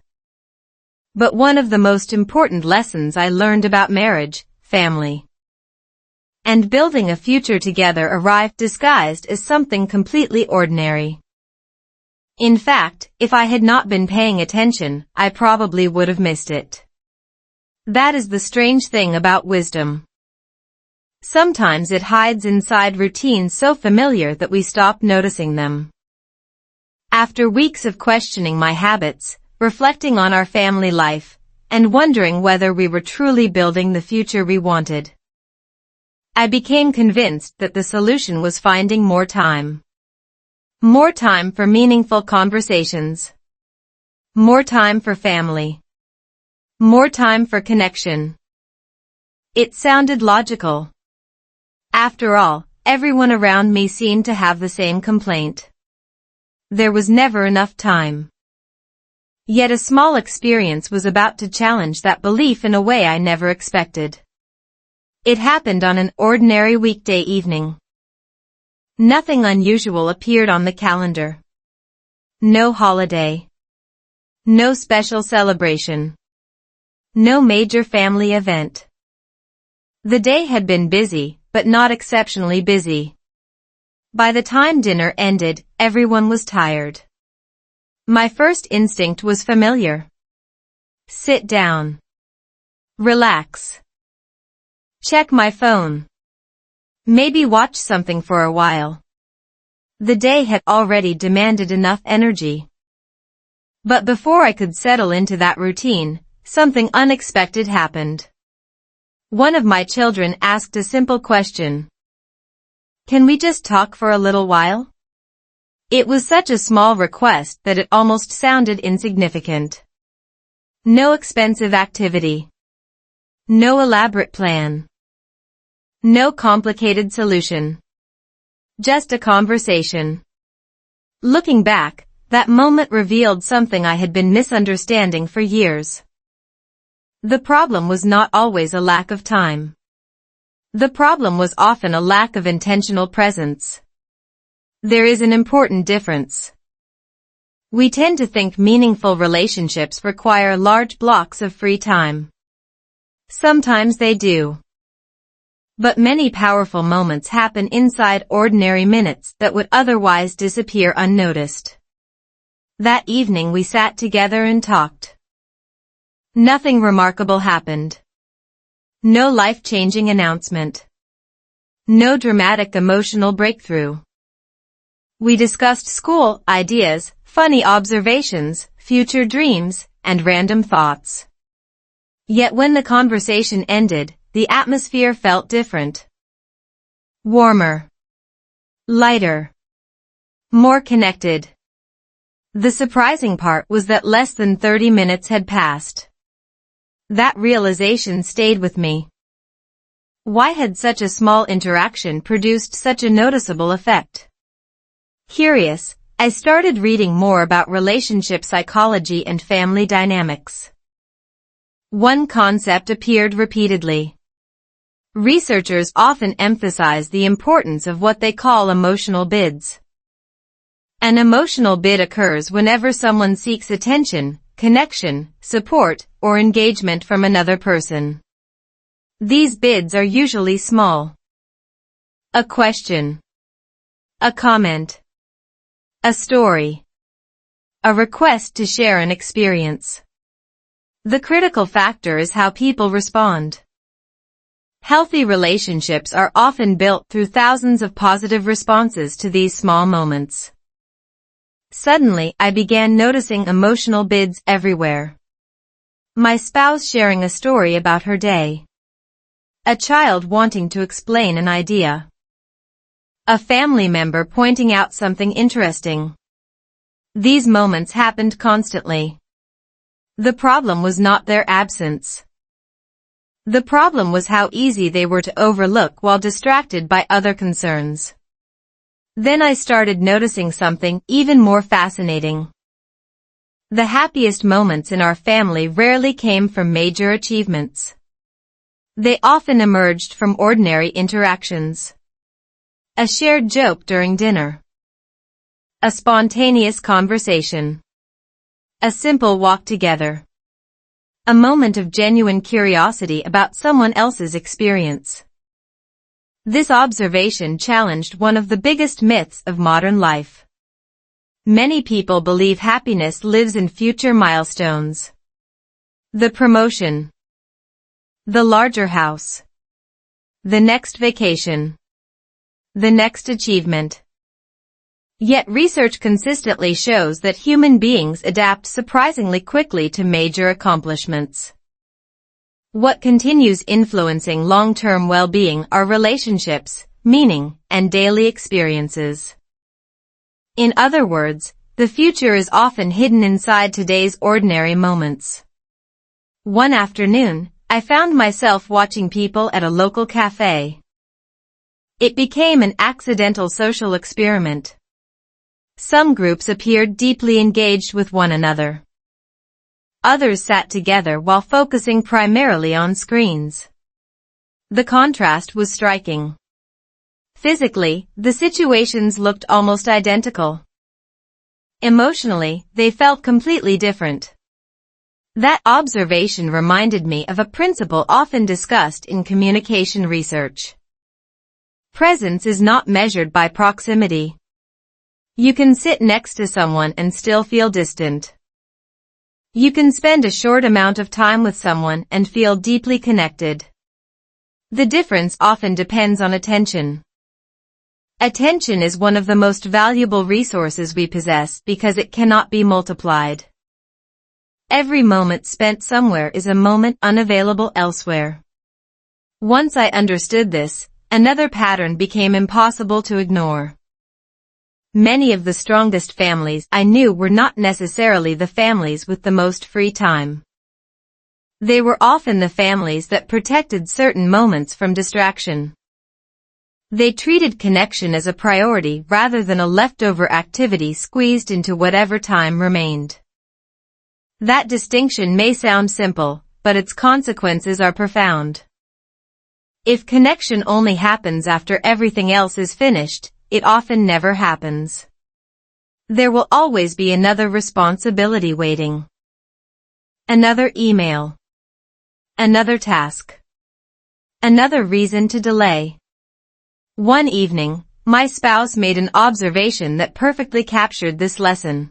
But one of the most important lessons I learned about marriage, family, and building a future together arrived disguised as something completely ordinary. In fact, if I had not been paying attention, I probably would have missed it. That is the strange thing about wisdom. Sometimes it hides inside routines so familiar that we stop noticing them. After weeks of questioning my habits, reflecting on our family life, and wondering whether we were truly building the future we wanted, I became convinced that the solution was finding more time. More time for meaningful conversations. More time for family. More time for connection. It sounded logical. After all, everyone around me seemed to have the same complaint. There was never enough time. Yet a small experience was about to challenge that belief in a way I never expected. It happened on an ordinary weekday evening. Nothing unusual appeared on the calendar. No holiday. No special celebration. No major family event. The day had been busy, but not exceptionally busy. By the time dinner ended, everyone was tired. My first instinct was familiar. Sit down. Relax. Check my phone. Maybe watch something for a while. The day had already demanded enough energy. But before I could settle into that routine, something unexpected happened. One of my children asked a simple question. Can we just talk for a little while? It was such a small request that it almost sounded insignificant. No expensive activity. No elaborate plan. No complicated solution. Just a conversation. Looking back, that moment revealed something I had been misunderstanding for years. The problem was not always a lack of time. The problem was often a lack of intentional presence. There is an important difference. We tend to think meaningful relationships require large blocks of free time. Sometimes they do. But many powerful moments happen inside ordinary minutes that would otherwise disappear unnoticed. That evening we sat together and talked. Nothing remarkable happened. No life-changing announcement. No dramatic emotional breakthrough. We discussed school ideas, funny observations, future dreams, and random thoughts. Yet when the conversation ended, the atmosphere felt different. Warmer. Lighter. More connected. The surprising part was that less than 30 minutes had passed. That realization stayed with me. Why had such a small interaction produced such a noticeable effect? Curious, I started reading more about relationship psychology and family dynamics. One concept appeared repeatedly. Researchers often emphasize the importance of what they call emotional bids. An emotional bid occurs whenever someone seeks attention, connection, support, or engagement from another person. These bids are usually small. A question. A comment. A story. A request to share an experience. The critical factor is how people respond. Healthy relationships are often built through thousands of positive responses to these small moments. Suddenly, I began noticing emotional bids everywhere. My spouse sharing a story about her day. A child wanting to explain an idea. A family member pointing out something interesting. These moments happened constantly. The problem was not their absence. The problem was how easy they were to overlook while distracted by other concerns. Then I started noticing something even more fascinating. The happiest moments in our family rarely came from major achievements. They often emerged from ordinary interactions. A shared joke during dinner. A spontaneous conversation. A simple walk together. A moment of genuine curiosity about someone else's experience. This observation challenged one of the biggest myths of modern life. Many people believe happiness lives in future milestones. The promotion. The larger house. The next vacation. The next achievement. Yet research consistently shows that human beings adapt surprisingly quickly to major accomplishments. What continues influencing long-term well-being are relationships, meaning, and daily experiences. In other words, the future is often hidden inside today's ordinary moments. One afternoon, I found myself watching people at a local cafe. It became an accidental social experiment. Some groups appeared deeply engaged with one another. Others sat together while focusing primarily on screens. The contrast was striking. Physically, the situations looked almost identical. Emotionally, they felt completely different. That observation reminded me of a principle often discussed in communication research. Presence is not measured by proximity. You can sit next to someone and still feel distant. You can spend a short amount of time with someone and feel deeply connected. The difference often depends on attention. Attention is one of the most valuable resources we possess because it cannot be multiplied. Every moment spent somewhere is a moment unavailable elsewhere. Once I understood this, another pattern became impossible to ignore. Many of the strongest families I knew were not necessarily the families with the most free time. They were often the families that protected certain moments from distraction. They treated connection as a priority rather than a leftover activity squeezed into whatever time remained. That distinction may sound simple, but its consequences are profound. If connection only happens after everything else is finished, it often never happens. There will always be another responsibility waiting. Another email. Another task. Another reason to delay. One evening, my spouse made an observation that perfectly captured this lesson.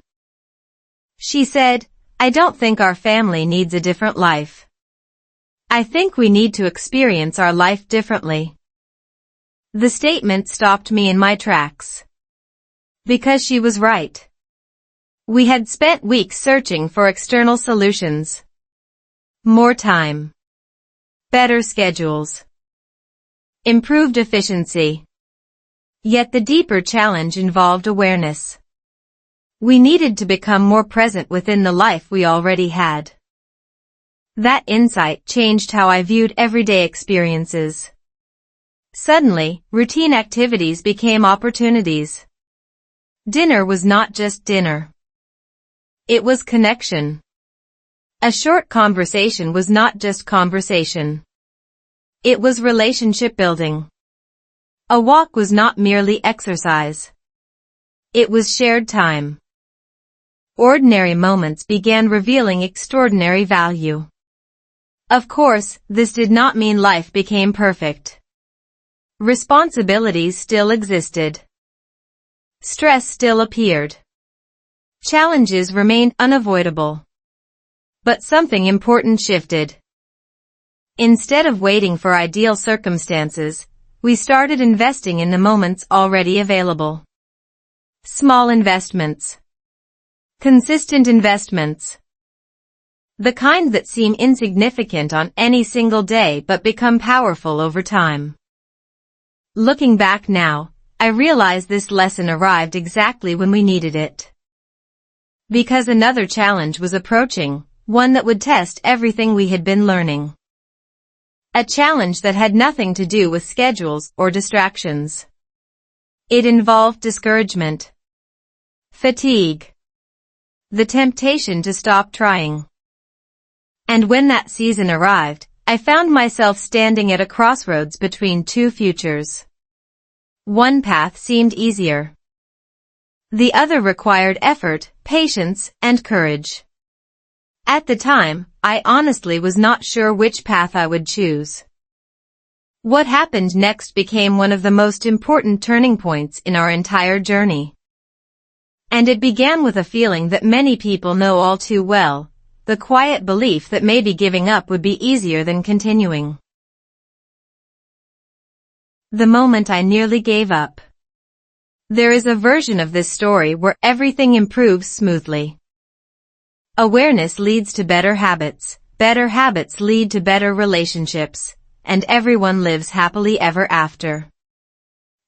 She said, "I don't think our family needs a different life. I think we need to experience our life differently." The statement stopped me in my tracks. Because she was right. We had spent weeks searching for external solutions. More time. Better schedules. Improved efficiency. Yet the deeper challenge involved awareness. We needed to become more present within the life we already had. That insight changed how I viewed everyday experiences. Suddenly, routine activities became opportunities. Dinner was not just dinner. It was connection. A short conversation was not just conversation. It was relationship building. A walk was not merely exercise. It was shared time. Ordinary moments began revealing extraordinary value. Of course, this did not mean life became perfect. Responsibilities still existed. Stress still appeared. Challenges remained unavoidable. But something important shifted. Instead of waiting for ideal circumstances, we started investing in the moments already available. Small investments. Consistent investments. The kind that seem insignificant on any single day but become powerful over time. Looking back now, I realize this lesson arrived exactly when we needed it. Because another challenge was approaching, one that would test everything we had been learning. A challenge that had nothing to do with schedules or distractions. It involved discouragement, fatigue, the temptation to stop trying. And when that season arrived, I found myself standing at a crossroads between two futures. One path seemed easier. The other required effort, patience, and courage. At the time, I honestly was not sure which path I would choose. What happened next became one of the most important turning points in our entire journey. And it began with a feeling that many people know all too well, the quiet belief that maybe giving up would be easier than continuing. The moment I nearly gave up. There is a version of this story where everything improves smoothly. Awareness leads to better habits lead to better relationships, and everyone lives happily ever after.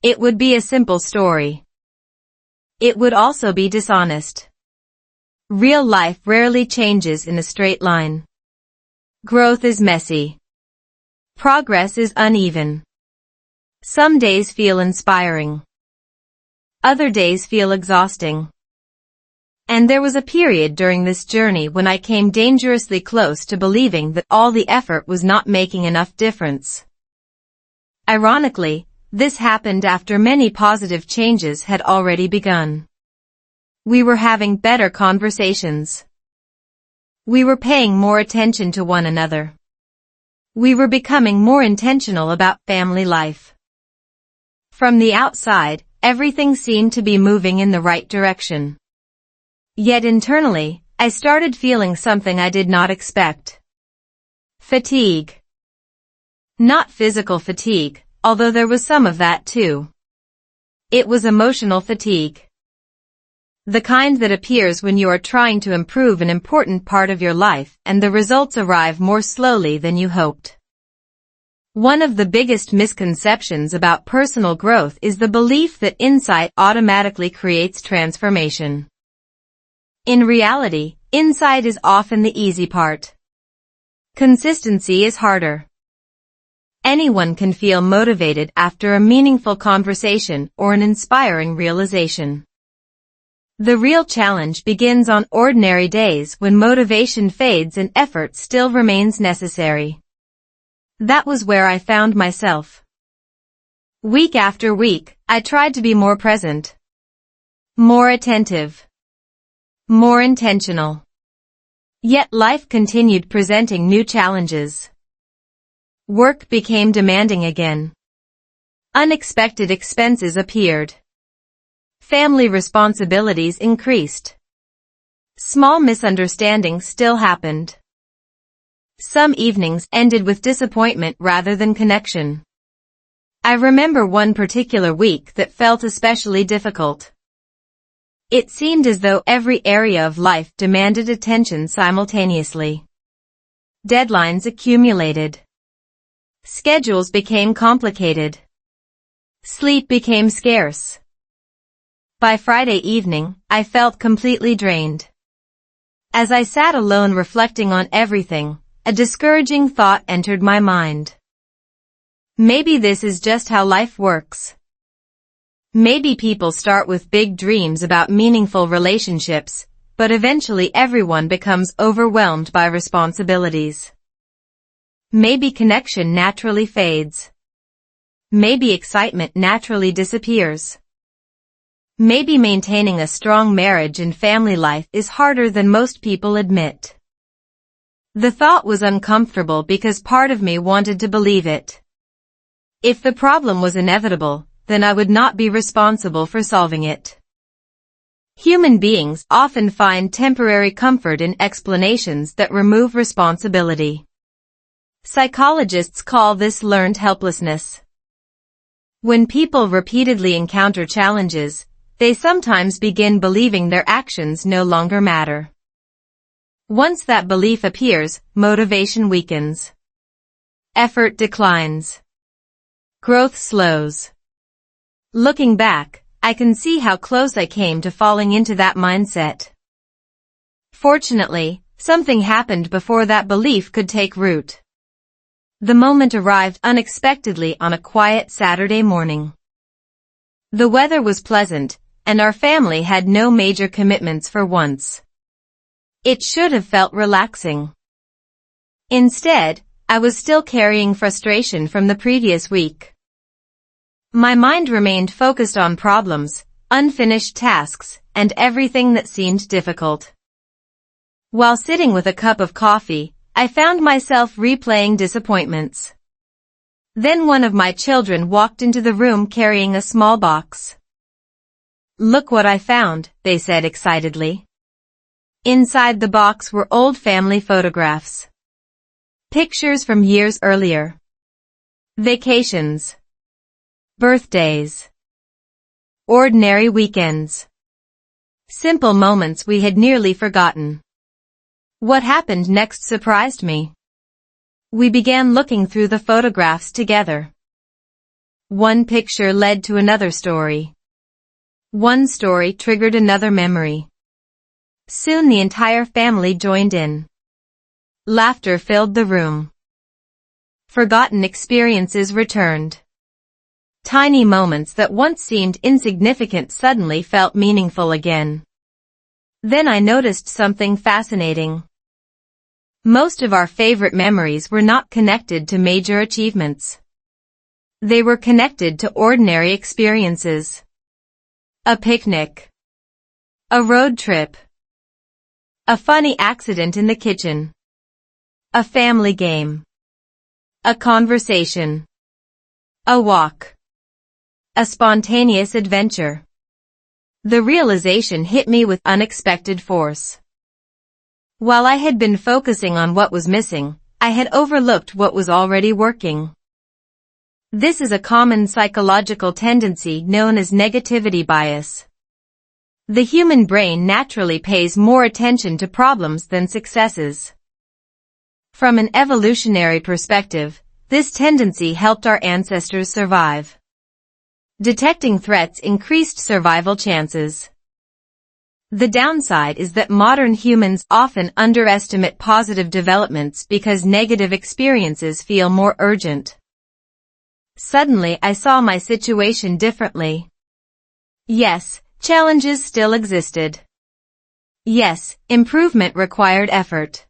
It would be a simple story. It would also be dishonest. Real life rarely changes in a straight line. Growth is messy. Progress is uneven. Some days feel inspiring. Other days feel exhausting. And there was a period during this journey when I came dangerously close to believing that all the effort was not making enough difference. Ironically, this happened after many positive changes had already begun. We were having better conversations. We were paying more attention to one another. We were becoming more intentional about family life. From the outside, everything seemed to be moving in the right direction. Yet internally, I started feeling something I did not expect. Fatigue. Not physical fatigue, although there was some of that too. It was emotional fatigue. The kind that appears when you are trying to improve an important part of your life and the results arrive more slowly than you hoped. One of the biggest misconceptions about personal growth is the belief that insight automatically creates transformation. In reality, insight is often the easy part. Consistency is harder. Anyone can feel motivated after a meaningful conversation or an inspiring realization. The real challenge begins on ordinary days when motivation fades and effort still remains necessary. That was where I found myself. Week after week, I tried to be more present, more attentive, more intentional. Yet life continued presenting new challenges. Work became demanding again. Unexpected expenses appeared. Family responsibilities increased. Small misunderstandings still happened. Some evenings ended with disappointment rather than connection. I remember one particular week that felt especially difficult. It seemed as though every area of life demanded attention simultaneously. Deadlines accumulated. Schedules became complicated. Sleep became scarce. By Friday evening, I felt completely drained. As I sat alone reflecting on everything, a discouraging thought entered my mind. Maybe this is just how life works. Maybe people start with big dreams about meaningful relationships, but eventually everyone becomes overwhelmed by responsibilities. Maybe connection naturally fades. Maybe excitement naturally disappears. Maybe maintaining a strong marriage and family life is harder than most people admit. The thought was uncomfortable because part of me wanted to believe it. If the problem was inevitable, then I would not be responsible for solving it. Human beings often find temporary comfort in explanations that remove responsibility. Psychologists call this learned helplessness. When people repeatedly encounter challenges, they sometimes begin believing their actions no longer matter. Once that belief appears, motivation weakens. Effort declines. Growth slows. Looking back, I can see how close I came to falling into that mindset. Fortunately, something happened before that belief could take root. The moment arrived unexpectedly on a quiet Saturday morning. The weather was pleasant, and our family had no major commitments for once. It should have felt relaxing. Instead, I was still carrying frustration from the previous week. My mind remained focused on problems, unfinished tasks, and everything that seemed difficult. While sitting with a cup of coffee, I found myself replaying disappointments. Then one of my children walked into the room carrying a small box. "Look what I found," they said excitedly. Inside the box were old family photographs. Pictures from years earlier. Vacations. Birthdays. Ordinary weekends. Simple moments we had nearly forgotten. What happened next surprised me. We began looking through the photographs together. One picture led to another story. One story triggered another memory. Soon the entire family joined in. Laughter filled the room. Forgotten experiences returned. Tiny moments that once seemed insignificant suddenly felt meaningful again. Then I noticed something fascinating. Most of our favorite memories were not connected to major achievements. They were connected to ordinary experiences. A picnic. A road trip. A funny accident in the kitchen. A family game. A conversation. A walk. A spontaneous adventure. The realization hit me with unexpected force. While I had been focusing on what was missing, I had overlooked what was already working. This is a common psychological tendency known as negativity bias. The human brain naturally pays more attention to problems than successes. From an evolutionary perspective, this tendency helped our ancestors survive. Detecting threats increased survival chances. The downside is that modern humans often underestimate positive developments because negative experiences feel more urgent. Suddenly I saw my situation differently. Yes, challenges still existed. Yes, improvement required effort.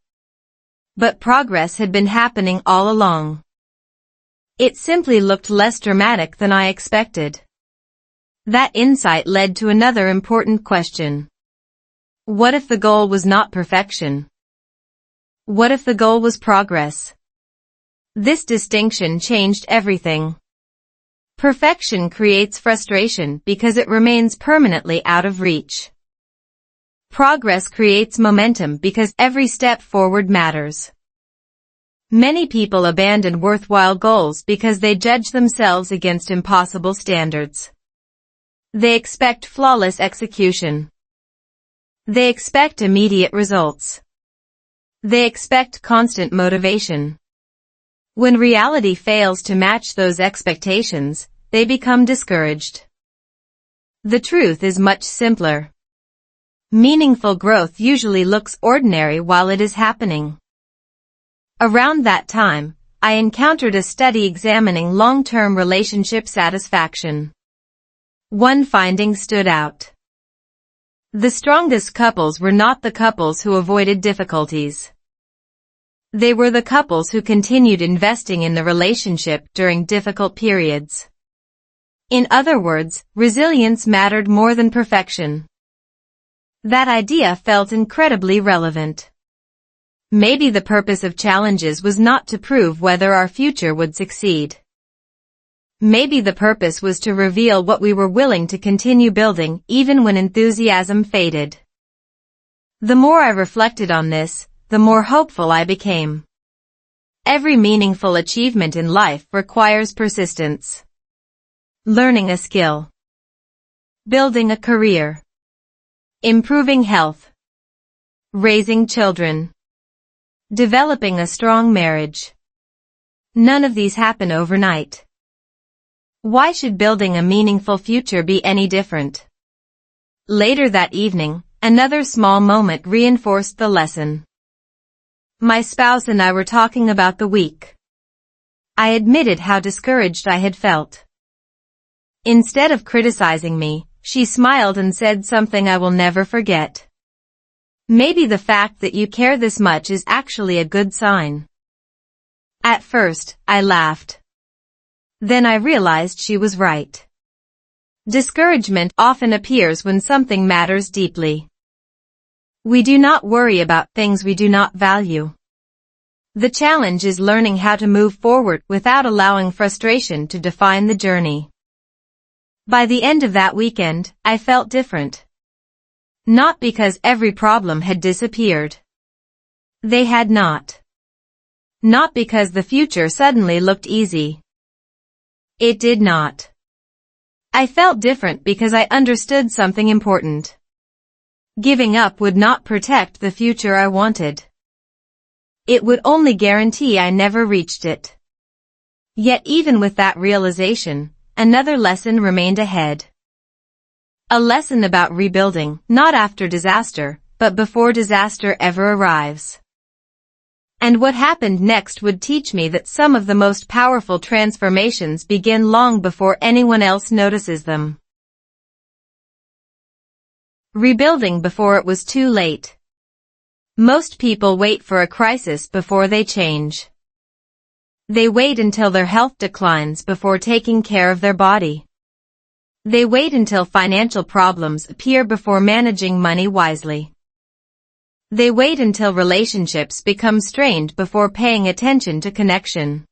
But progress had been happening all along. It simply looked less dramatic than I expected. That insight led to another important question. What if the goal was not perfection? What if the goal was progress? This distinction changed everything. Perfection creates frustration because it remains permanently out of reach. Progress creates momentum because every step forward matters. Many people abandon worthwhile goals because they judge themselves against impossible standards. They expect flawless execution. They expect immediate results. They expect constant motivation. When reality fails to match those expectations, they become discouraged. The truth is much simpler. Meaningful growth usually looks ordinary while it is happening. Around that time, I encountered a study examining long-term relationship satisfaction. One finding stood out. The strongest couples were not the couples who avoided difficulties. They were the couples who continued investing in the relationship during difficult periods. In other words, resilience mattered more than perfection. That idea felt incredibly relevant. Maybe the purpose of challenges was not to prove whether our future would succeed. Maybe the purpose was to reveal what we were willing to continue building even when enthusiasm faded. The more I reflected on this, the more hopeful I became. Every meaningful achievement in life requires persistence. Learning a skill. Building a career. Improving health. Raising children. Developing a strong marriage. None of these happen overnight. Why should building a meaningful future be any different? Later that evening, another small moment reinforced the lesson. My spouse and I were talking about the week. I admitted how discouraged I had felt. Instead of criticizing me, she smiled and said something I will never forget. Maybe the fact that you care this much is actually a good sign. At first, I laughed. Then I realized she was right. Discouragement often appears when something matters deeply. We do not worry about things we do not value. The challenge is learning how to move forward without allowing frustration to define the journey. By the end of that weekend, I felt different. Not because every problem had disappeared. They had not. Not because the future suddenly looked easy. It did not. I felt different because I understood something important. Giving up would not protect the future I wanted. It would only guarantee I never reached it. Yet even with that realization, another lesson remained ahead. A lesson about rebuilding, not after disaster, but before disaster ever arrives. And what happened next would teach me that some of the most powerful transformations begin long before anyone else notices them. Rebuilding before it was too late. Most people wait for a crisis before they change. They wait until their health declines before taking care of their body. They wait until financial problems appear before managing money wisely. They wait until relationships become strained before paying attention to connection.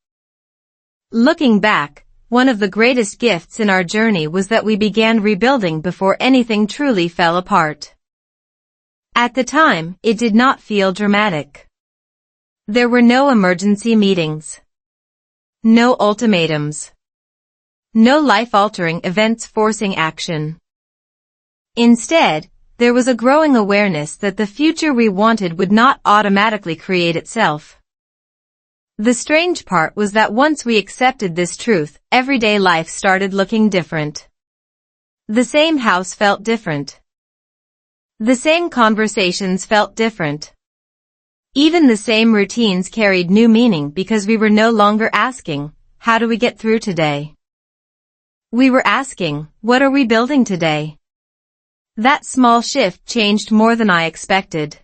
Looking back, one of the greatest gifts in our journey was that we began rebuilding before anything truly fell apart. At the time, it did not feel dramatic. There were no emergency meetings. No ultimatums. No life-altering events forcing action. Instead, there was a growing awareness that the future we wanted would not automatically create itself. The strange part was that once we accepted this truth, everyday life started looking different. The same house felt different. The same conversations felt different. Even the same routines carried new meaning because we were no longer asking, how do we get through today? We were asking, what are we building today? That small shift changed more than I expected.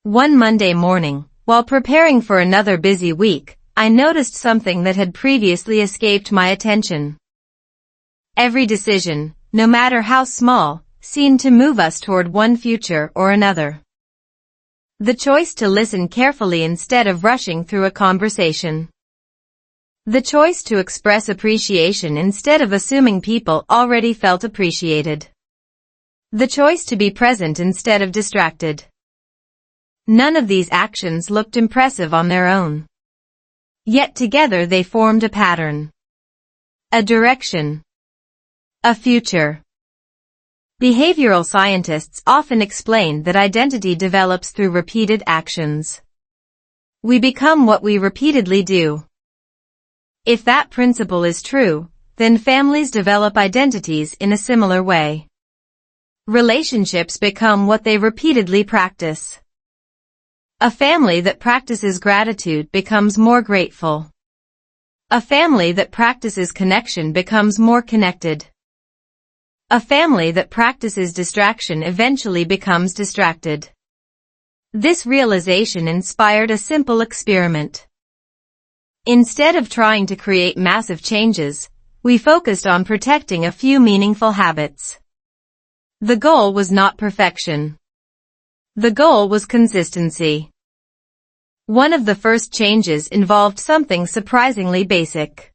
One Monday morning, while preparing for another busy week, I noticed something that had previously escaped my attention. Every decision, no matter how small, seemed to move us toward one future or another. The choice to listen carefully instead of rushing through a conversation. The choice to express appreciation instead of assuming people already felt appreciated. The choice to be present instead of distracted. None of these actions looked impressive on their own. Yet together they formed a pattern. A direction. A future. Behavioral scientists often explain that identity develops through repeated actions. We become what we repeatedly do. If that principle is true, then families develop identities in a similar way. Relationships become what they repeatedly practice. A family that practices gratitude becomes more grateful. A family that practices connection becomes more connected. A family that practices distraction eventually becomes distracted. This realization inspired a simple experiment. Instead of trying to create massive changes, we focused on protecting a few meaningful habits. The goal was not perfection. The goal was consistency. One of the first changes involved something surprisingly basic.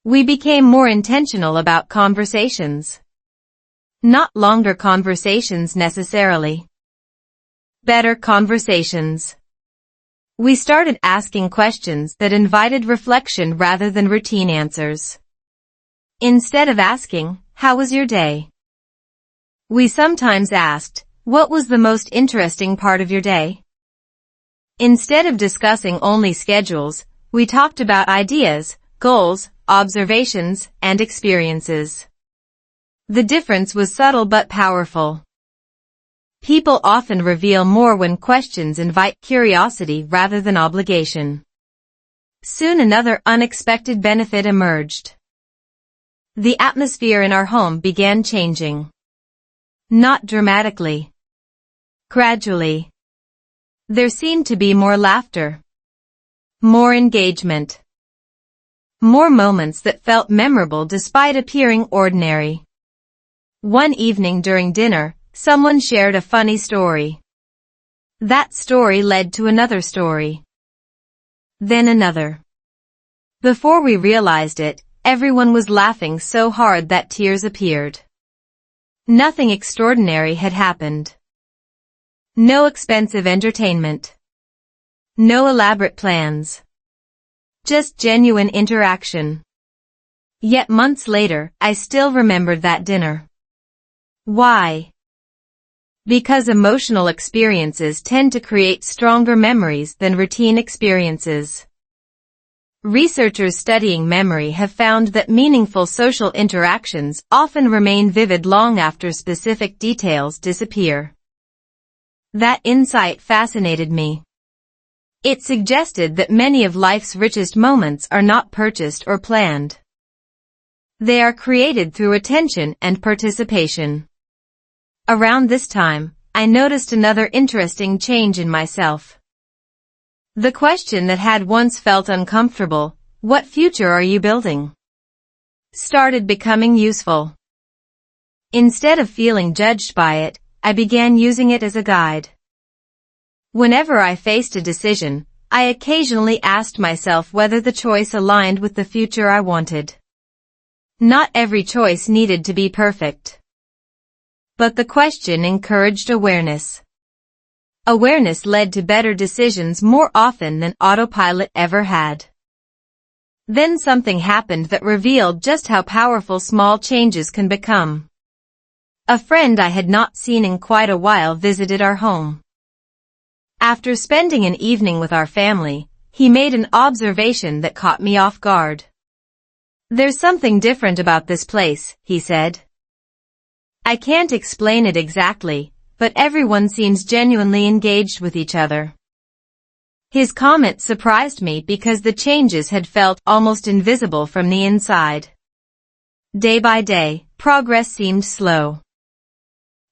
We became more intentional about conversations. Not longer conversations necessarily. Better conversations. We started asking questions that invited reflection rather than routine answers. Instead of asking, how was your day? We sometimes asked, what was the most interesting part of your day? Instead of discussing only schedules, we talked about ideas, goals, observations, and experiences. The difference was subtle but powerful. People often reveal more when questions invite curiosity rather than obligation. Soon another unexpected benefit emerged. The atmosphere in our home began changing. Not dramatically. Gradually. There seemed to be more laughter. More engagement. More moments that felt memorable despite appearing ordinary. One evening during dinner, someone shared a funny story. That story led to another story. Then another. Before we realized it, everyone was laughing so hard that tears appeared. Nothing extraordinary had happened. No expensive entertainment. No elaborate plans. Just genuine interaction. Yet months later, I still remembered that dinner. Why? Because emotional experiences tend to create stronger memories than routine experiences. Researchers studying memory have found that meaningful social interactions often remain vivid long after specific details disappear. That insight fascinated me. It suggested that many of life's richest moments are not purchased or planned. They are created through attention and participation. Around this time, I noticed another interesting change in myself. The question that had once felt uncomfortable, "What future are you building?" started becoming useful. Instead of feeling judged by it, I began using it as a guide. Whenever I faced a decision, I occasionally asked myself whether the choice aligned with the future I wanted. Not every choice needed to be perfect. But the question encouraged awareness. Awareness led to better decisions more often than autopilot ever had. Then something happened that revealed just how powerful small changes can become. A friend I had not seen in quite a while visited our home. After spending an evening with our family, he made an observation that caught me off guard. "There's something different about this place," he said. "I can't explain it exactly, but everyone seems genuinely engaged with each other." His comment surprised me because the changes had felt almost invisible from the inside. Day by day, progress seemed slow.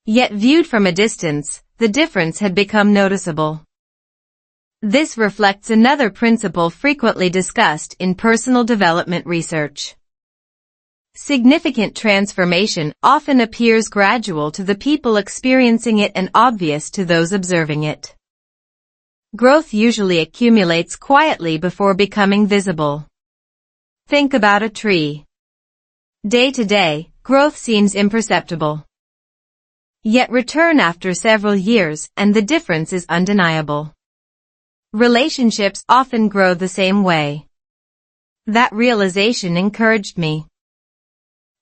Yet viewed from a distance, the difference had become noticeable. This reflects another principle frequently discussed in personal development research. Significant transformation often appears gradual to the people experiencing it and obvious to those observing it. Growth usually accumulates quietly before becoming visible. Think about a tree. Day to day, growth seems imperceptible. Yet return after several years and the difference is undeniable. Relationships often grow the same way. That realization encouraged me.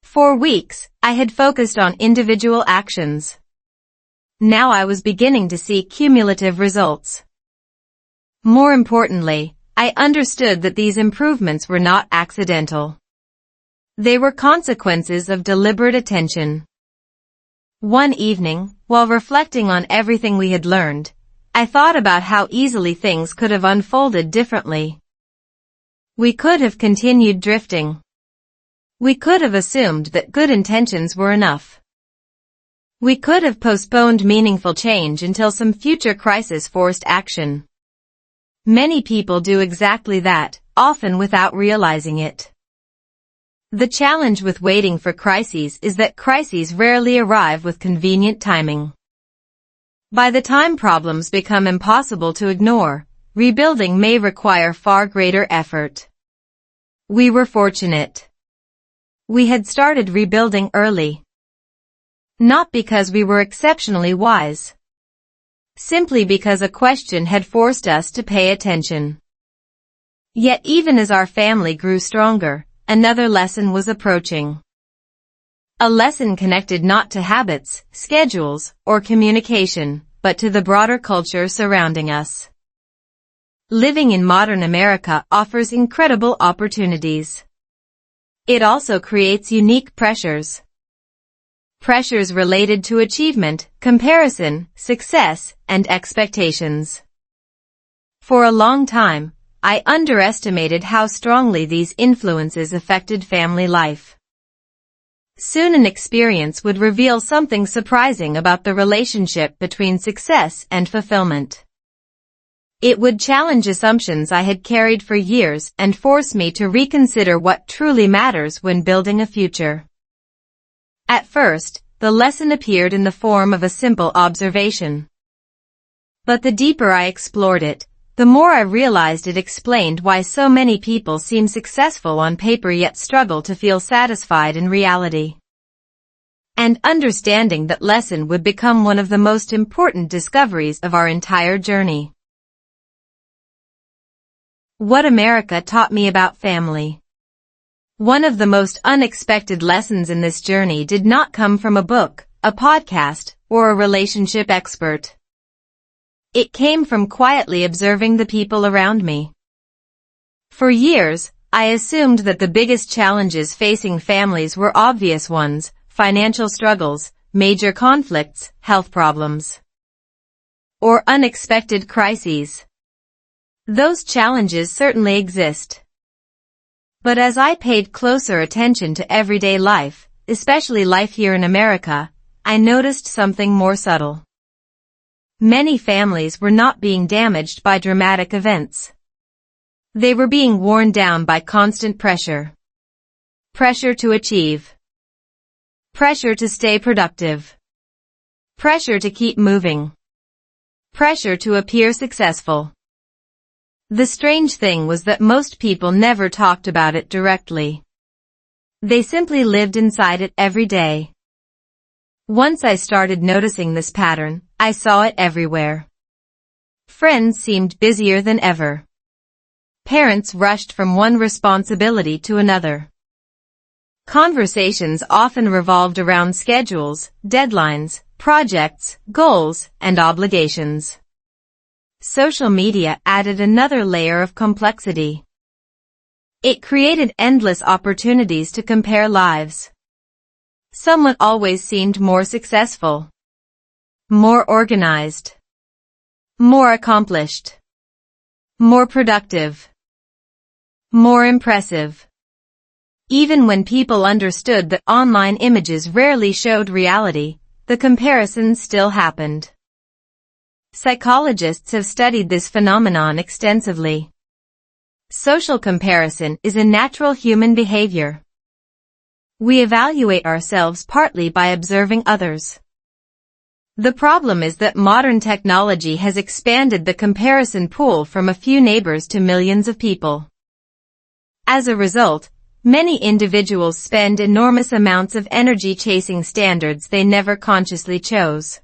For weeks, I had focused on individual actions. Now I was beginning to see cumulative results. More importantly, I understood that these improvements were not accidental. They were consequences of deliberate attention. One evening, while reflecting on everything we had learned, I thought about how easily things could have unfolded differently. We could have continued drifting. We could have assumed that good intentions were enough. We could have postponed meaningful change until some future crisis forced action. Many people do exactly that, often without realizing it. The challenge with waiting for crises is that crises rarely arrive with convenient timing. By the time problems become impossible to ignore, rebuilding may require far greater effort. We were fortunate. We had started rebuilding early. Not because we were exceptionally wise. Simply because a question had forced us to pay attention. Yet even as our family grew stronger, another lesson was approaching. A lesson connected not to habits, schedules, or communication, but to the broader culture surrounding us. Living in modern America offers incredible opportunities. It also creates unique pressures. Pressures related to achievement, comparison, success, and expectations. For a long time, I underestimated how strongly these influences affected family life. Soon an experience would reveal something surprising about the relationship between success and fulfillment. It would challenge assumptions I had carried for years and force me to reconsider what truly matters when building a future. At first, the lesson appeared in the form of a simple observation. But the deeper I explored it, the more I realized it explained why so many people seem successful on paper yet struggle to feel satisfied in reality. And understanding that lesson would become one of the most important discoveries of our entire journey. What America taught me about family. One of the most unexpected lessons in this journey did not come from a book, a podcast, or a relationship expert. It came from quietly observing the people around me. For years, I assumed that the biggest challenges facing families were obvious ones: financial struggles, major conflicts, health problems, or unexpected crises. Those challenges certainly exist. But as I paid closer attention to everyday life, especially life here in America, I noticed something more subtle. Many families were not being damaged by dramatic events. They were being worn down by constant pressure. Pressure to achieve. Pressure to stay productive. Pressure to keep moving. Pressure to appear successful. The strange thing was that most people never talked about it directly. They simply lived inside it every day. Once I started noticing this pattern, I saw it everywhere. Friends seemed busier than ever. Parents rushed from one responsibility to another. Conversations often revolved around schedules, deadlines, projects, goals, and obligations. Social media added another layer of complexity. It created endless opportunities to compare lives. Someone always seemed more successful, more organized, more accomplished, more productive, more impressive. Even when people understood that online images rarely showed reality, the comparison still happened. Psychologists have studied this phenomenon extensively. Social comparison is a natural human behavior. We evaluate ourselves partly by observing others. The problem is that modern technology has expanded the comparison pool from a few neighbors to millions of people. As a result, many individuals spend enormous amounts of energy chasing standards they never consciously chose.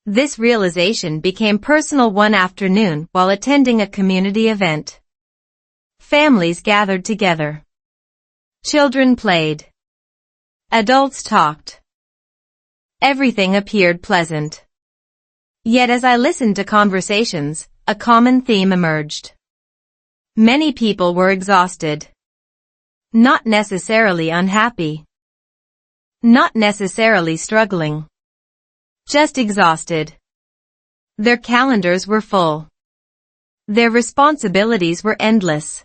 This realization became personal one afternoon while attending a community event. Families gathered together. Children played. Adults talked. Everything appeared pleasant. Yet as I listened to conversations, a common theme emerged. Many people were exhausted. Not necessarily unhappy. Not necessarily struggling. Just exhausted. Their calendars were full. Their responsibilities were endless.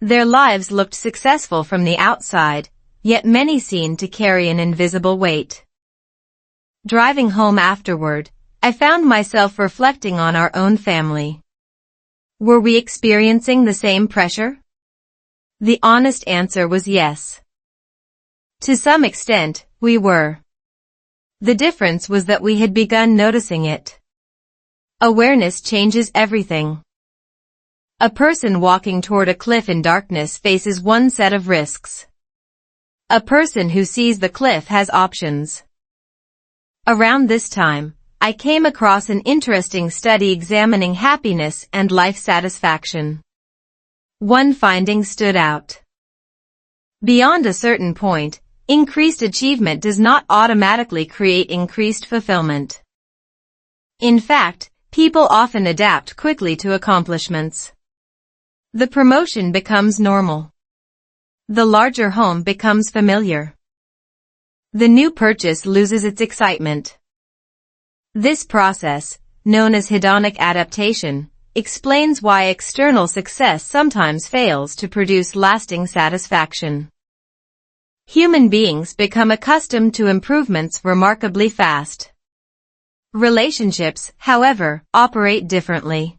Their lives looked successful from the outside, yet many seemed to carry an invisible weight. Driving home afterward, I found myself reflecting on our own family. Were we experiencing the same pressure? The honest answer was yes. To some extent, we were. The difference was that we had begun noticing it. Awareness changes everything. A person walking toward a cliff in darkness faces one set of risks. A person who sees the cliff has options. Around this time, I came across an interesting study examining happiness and life satisfaction. One finding stood out. Beyond a certain point, increased achievement does not automatically create increased fulfillment. In fact, people often adapt quickly to accomplishments. The promotion becomes normal. The larger home becomes familiar. The new purchase loses its excitement. This process, known as hedonic adaptation, explains why external success sometimes fails to produce lasting satisfaction. Human beings become accustomed to improvements remarkably fast. Relationships, however, operate differently.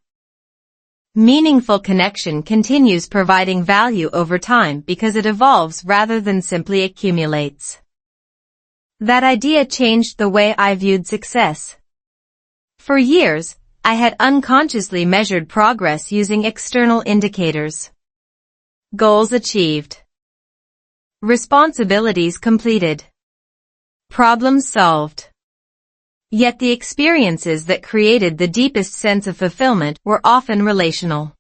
Meaningful connection continues providing value over time because it evolves rather than simply accumulates. That idea changed the way I viewed success. For years, I had unconsciously measured progress using external indicators. Goals achieved. Responsibilities completed. Problems solved. Yet the experiences that created the deepest sense of fulfillment were often relational.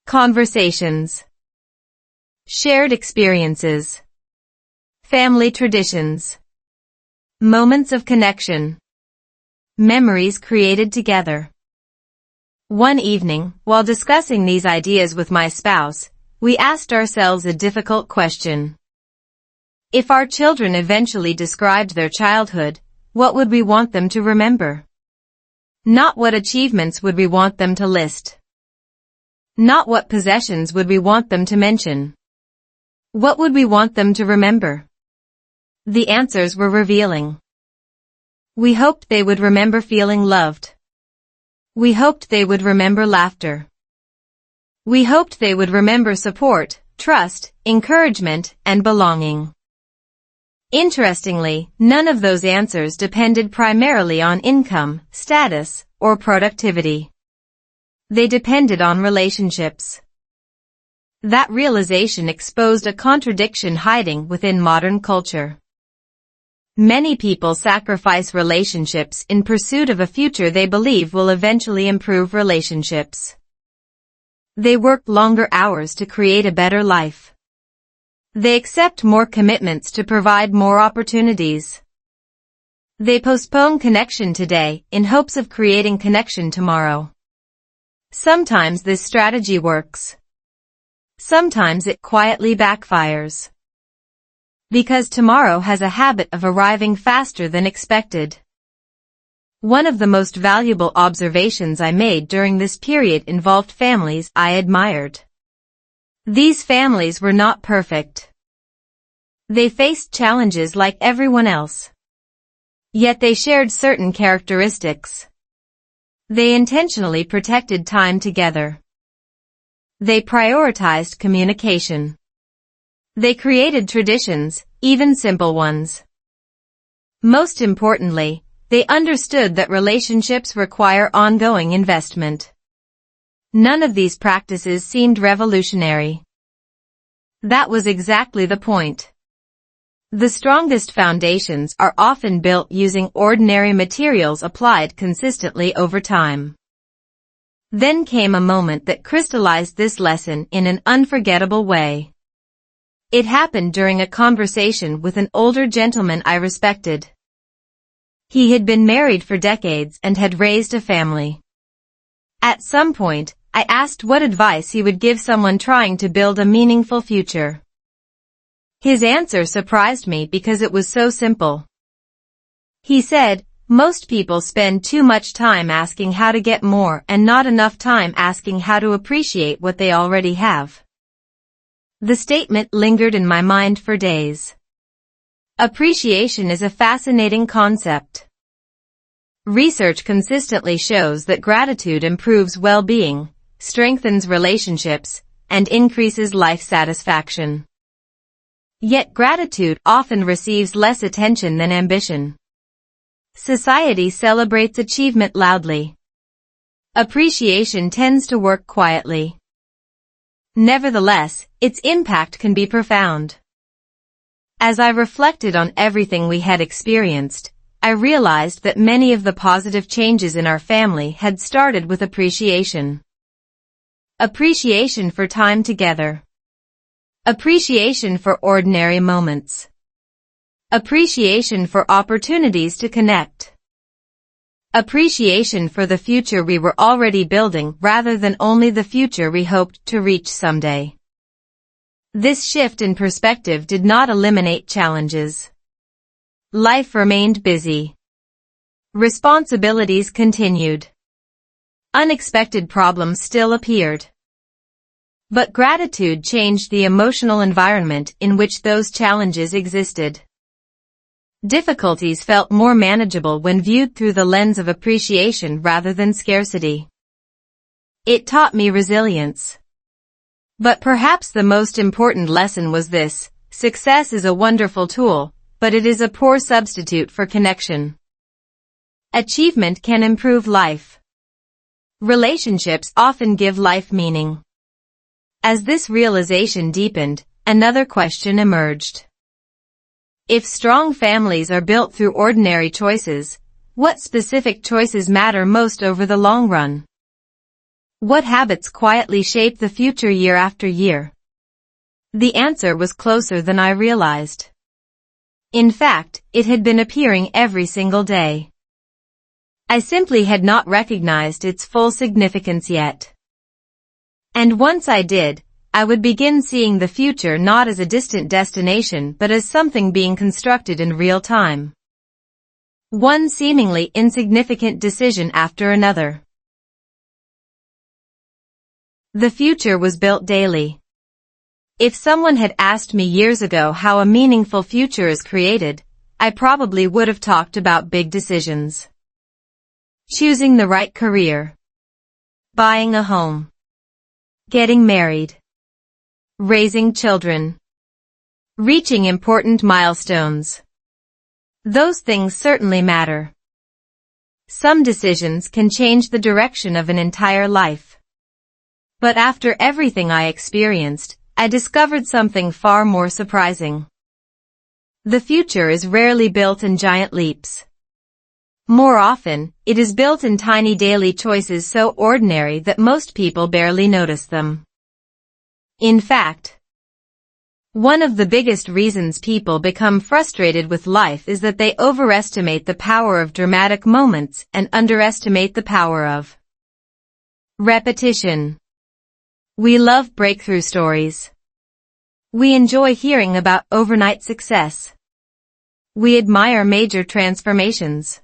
Conversations. Shared experiences. Family traditions. Moments of connection. Memories created together. One evening, while discussing these ideas with my spouse, we asked ourselves a difficult question. If our children eventually described their childhood, what would we want them to remember? Not what achievements would we want them to list. Not what possessions would we want them to mention. What would we want them to remember? The answers were revealing. We hoped they would remember feeling loved. We hoped they would remember laughter. We hoped they would remember support, trust, encouragement, and belonging. Interestingly, none of those answers depended primarily on income, status, or productivity. They depended on relationships. That realization exposed a contradiction hiding within modern culture. Many people sacrifice relationships in pursuit of a future they believe will eventually improve relationships. They work longer hours to create a better life. They accept more commitments to provide more opportunities. They postpone connection today in hopes of creating connection tomorrow. Sometimes this strategy works. Sometimes it quietly backfires. Because tomorrow has a habit of arriving faster than expected. One of the most valuable observations I made during this period involved families I admired. These families were not perfect. They faced challenges like everyone else. Yet they shared certain characteristics. They intentionally protected time together. They prioritized communication. They created traditions, even simple ones. Most importantly, they understood that relationships require ongoing investment. None of these practices seemed revolutionary. That was exactly the point. The strongest foundations are often built using ordinary materials applied consistently over time. Then came a moment that crystallized this lesson in an unforgettable way. It happened during a conversation with an older gentleman I respected. He had been married for decades and had raised a family. At some point, I asked what advice he would give someone trying to build a meaningful future. His answer surprised me because it was so simple. He said, "Most people spend too much time asking how to get more and not enough time asking how to appreciate what they already have." The statement lingered in my mind for days. Appreciation is a fascinating concept. Research consistently shows that gratitude improves well-being, strengthens relationships, and increases life satisfaction. Yet gratitude often receives less attention than ambition. Society celebrates achievement loudly. Appreciation tends to work quietly. Nevertheless, its impact can be profound. As I reflected on everything we had experienced, I realized that many of the positive changes in our family had started with appreciation. Appreciation for time together. Appreciation for ordinary moments. Appreciation for opportunities to connect. Appreciation for the future we were already building rather than only the future we hoped to reach someday. This shift in perspective did not eliminate challenges. Life remained busy. Responsibilities continued. unexpected problems still appeared. But gratitude changed the emotional environment in which those challenges existed. Difficulties felt more manageable when viewed through the lens of appreciation rather than scarcity. It taught me resilience. But perhaps the most important lesson was this: success is a wonderful tool, but it is a poor substitute for connection. Achievement can improve life. Relationships often give life meaning. As this realization deepened, another question emerged. If strong families are built through ordinary choices, what specific choices matter most over the long run? What habits quietly shape the future year after year? The answer was closer than I realized. In fact, it had been appearing every single day. I simply had not recognized its full significance yet. And once I did, I would begin seeing the future not as a distant destination but as something being constructed in real time. One seemingly insignificant decision after another. The future was built daily. If someone had asked me years ago how a meaningful future is created, I probably would have talked about big decisions. Choosing the right career. Buying a home. Getting married. Raising children. Reaching important milestones. Those things certainly matter. Some decisions can change the direction of an entire life. But after everything I experienced, I discovered something far more surprising. The future is rarely built in giant leaps. More often, it is built in tiny daily choices so ordinary that most people barely notice them. In fact, one of the biggest reasons people become frustrated with life is that they overestimate the power of dramatic moments and underestimate the power of repetition. We love breakthrough stories. We enjoy hearing about overnight success. We admire major transformations.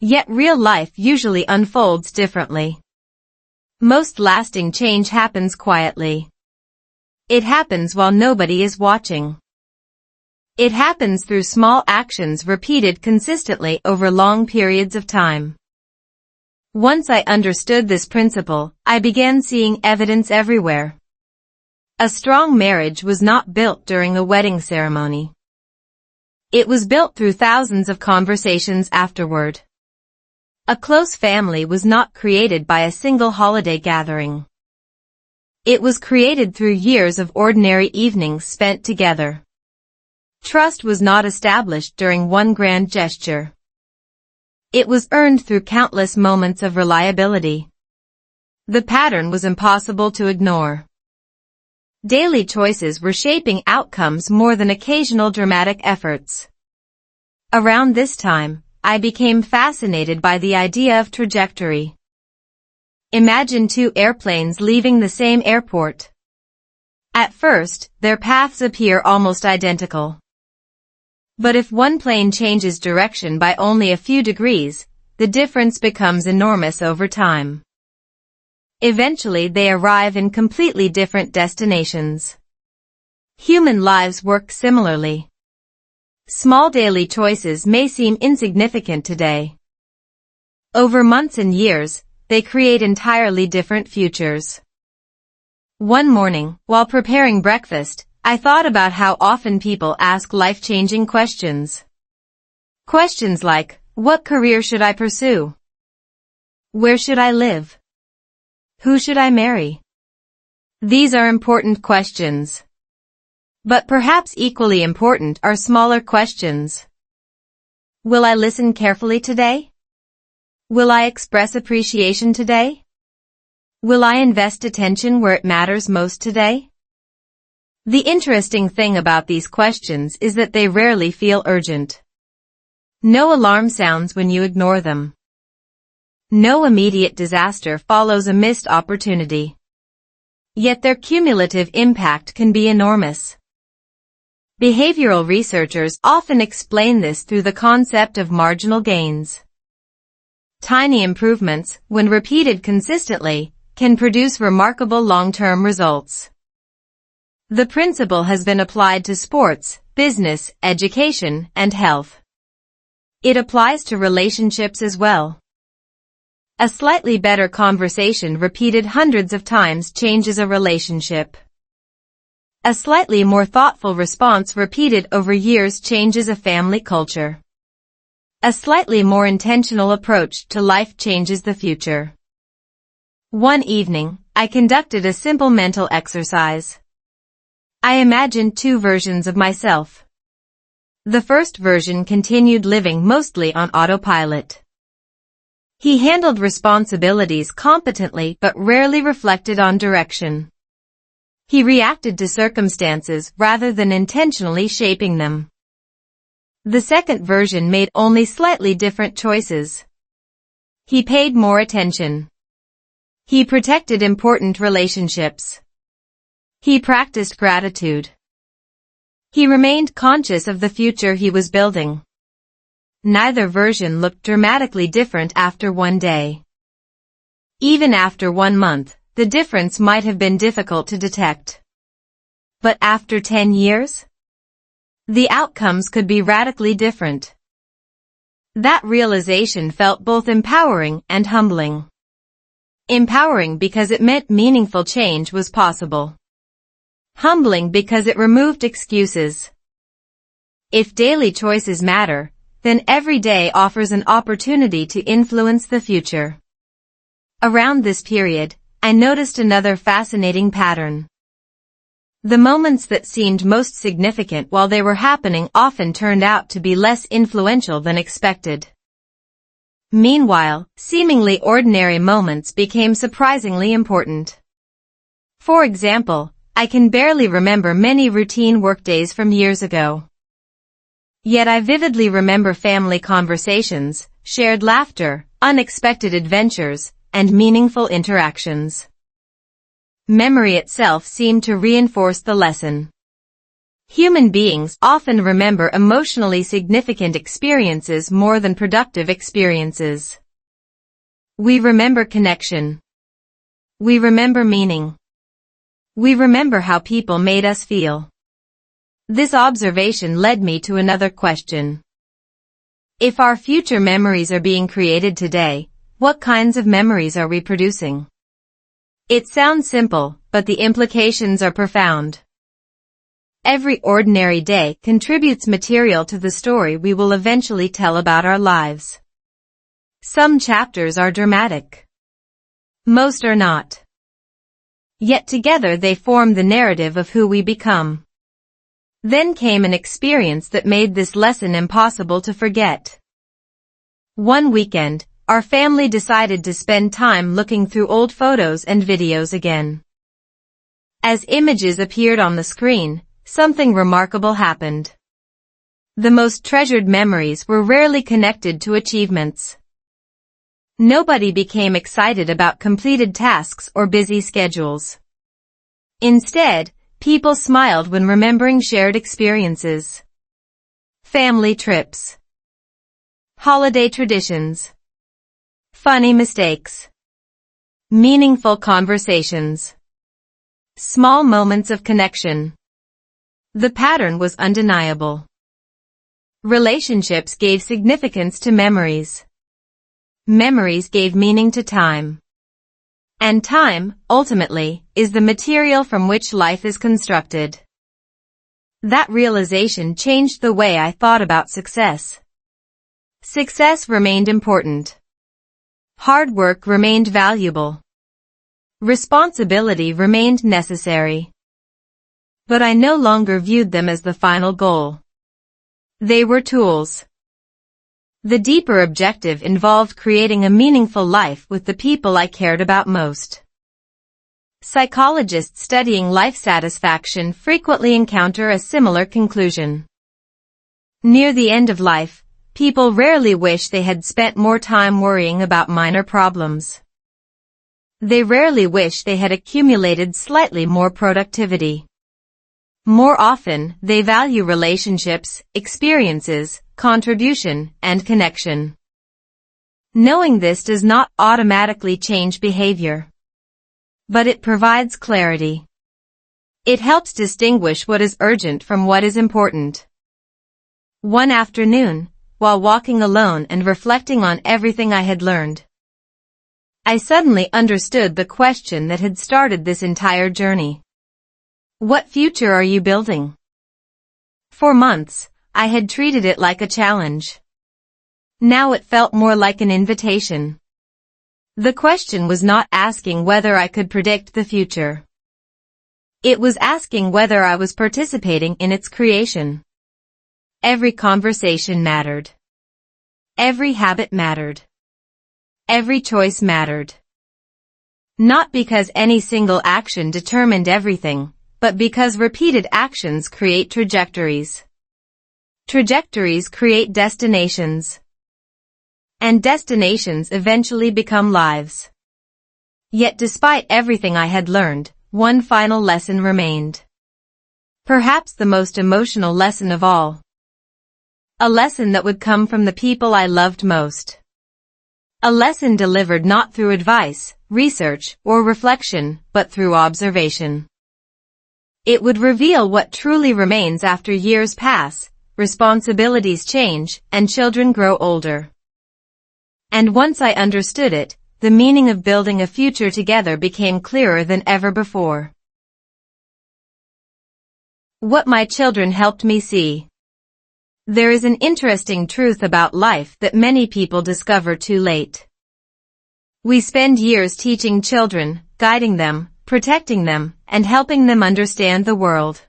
Yet real life usually unfolds differently. Most lasting change happens quietly. It happens while nobody is watching. It happens through small actions repeated consistently over long periods of time. Once I understood this principle, I began seeing evidence everywhere. A strong marriage was not built during a wedding ceremony. It was built through thousands of conversations afterward. A close family was not created by a single holiday gathering. It was created through years of ordinary evenings spent together. Trust was not established during one grand gesture. It was earned through countless moments of reliability. The pattern was impossible to ignore. Daily choices were shaping outcomes more than occasional dramatic efforts. Around this time, I became fascinated by the idea of trajectory. Imagine two airplanes leaving the same airport. At first, their paths appear almost identical. But if one plane changes direction by only a few degrees, the difference becomes enormous over time. Eventually they arrive in completely different destinations. Human lives work similarly. Small daily choices may seem insignificant today. Over months and years, they create entirely different futures. One morning, while preparing breakfast, I thought about how often people ask life-changing questions. Questions like, what career should I pursue? Where should I live? Who should I marry? These are important questions. But perhaps equally important are smaller questions. Will I listen carefully today? Will I express appreciation today? Will I invest attention where it matters most today? The interesting thing about these questions is that they rarely feel urgent. No alarm sounds when you ignore them. No immediate disaster follows a missed opportunity. Yet their cumulative impact can be enormous. Behavioral researchers often explain this through the concept of marginal gains. Tiny improvements, when repeated consistently, can produce remarkable long-term results. The principle has been applied to sports, business, education, and health. It applies to relationships as well. A slightly better conversation repeated hundreds of times changes a relationship. A slightly more thoughtful response repeated over years changes a family culture. A slightly more intentional approach to life changes the future. One evening, I conducted a simple mental exercise. I imagined two versions of myself. The first version continued living mostly on autopilot. He handled responsibilities competently but rarely reflected on direction. He reacted to circumstances rather than intentionally shaping them. The second version made only slightly different choices. He paid more attention. He protected important relationships. He practiced gratitude. He remained conscious of the future he was building. Neither version looked dramatically different after one day. Even after 1 month, the difference might have been difficult to detect. But after 10 years? The outcomes could be radically different. That realization felt both empowering and humbling. Empowering because it meant meaningful change was possible. Humbling because it removed excuses. If daily choices matter, then every day offers an opportunity to influence the future. Around this period, I noticed another fascinating pattern. The moments that seemed most significant while they were happening often turned out to be less influential than expected. Meanwhile, seemingly ordinary moments became surprisingly important. For example, I can barely remember many routine workdays from years ago. Yet I vividly remember family conversations, shared laughter, unexpected adventures, and meaningful interactions. Memory itself seemed to reinforce the lesson. Human beings often remember emotionally significant experiences more than productive experiences. We remember connection. We remember meaning. We remember how people made us feel. This observation led me to another question. If our future memories are being created today, what kinds of memories are we producing? It sounds simple, but the implications are profound. Every ordinary day contributes material to the story we will eventually tell about our lives. Some chapters are dramatic. Most are not. Yet together they form the narrative of who we become. Then came an experience that made this lesson impossible to forget. One weekend, our family decided to spend time looking through old photos and videos again. As images appeared on the screen, something remarkable happened. The most treasured memories were rarely connected to achievements. Nobody became excited about completed tasks or busy schedules. Instead, people smiled when remembering shared experiences. Family trips. Holiday traditions. Funny mistakes. Meaningful conversations. Small moments of connection. The pattern was undeniable. Relationships gave significance to memories. Memories gave meaning to time. And time, ultimately, is the material from which life is constructed. That realization changed the way I thought about success. Success remained important. Hard work remained valuable. Responsibility remained necessary. But I no longer viewed them as the final goal. They were tools. The deeper objective involved creating a meaningful life with the people I cared about most. Psychologists studying life satisfaction frequently encounter a similar conclusion. Near the end of life, people rarely wish they had spent more time worrying about minor problems. They rarely wish they had accumulated slightly more productivity. More often, they value relationships, experiences, contribution, and connection. Knowing this does not automatically change behavior, but it provides clarity. It helps distinguish what is urgent from what is important. One afternoon, while walking alone and reflecting on everything I had learned, I suddenly understood the question that had started this entire journey. What future are you building? For months, I had treated it like a challenge. Now it felt more like an invitation. The question was not asking whether I could predict the future. It was asking whether I was participating in its creation. Every conversation mattered. Every habit mattered. Every choice mattered. Not because any single action determined everything, but because repeated actions create trajectories. Trajectories create destinations. And destinations eventually become lives. Yet despite everything I had learned, one final lesson remained. Perhaps the most emotional lesson of all. A lesson that would come from the people I loved most. A lesson delivered not through advice, research, or reflection, but through observation. It would reveal what truly remains after years pass, responsibilities change, and children grow older. And once I understood it, the meaning of building a future together became clearer than ever before. What my children helped me see. There is an interesting truth about life that many people discover too late. We spend years teaching children, guiding them, protecting them, and helping them understand the world.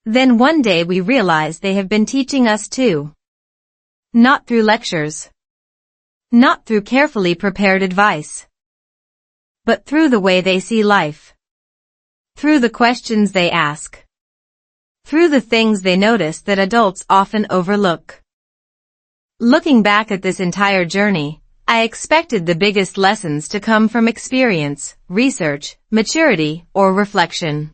Then one day we realize they have been teaching us too. Not through lectures. Not through carefully prepared advice. But through the way they see life. Through the questions they ask. Through the things they notice that adults often overlook. Looking back at this entire journey, I expected the biggest lessons to come from experience, research, maturity, or reflection.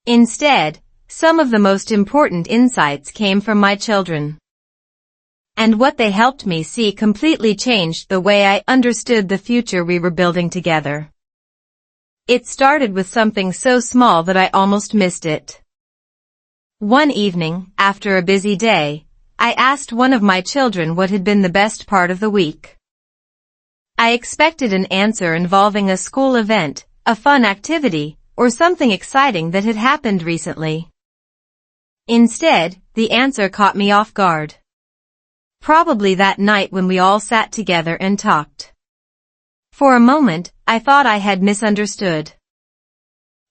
Instead, some of the most important insights came from my children. And what they helped me see completely changed the way I understood the future we were building together. It started with something so small that I almost missed it. One evening, after a busy day, I asked one of my children what had been the best part of the week. I expected an answer involving a school event, a fun activity, or something exciting that had happened recently. Instead, the answer caught me off guard. Probably that night when we all sat together and talked. For a moment, I thought I had misunderstood.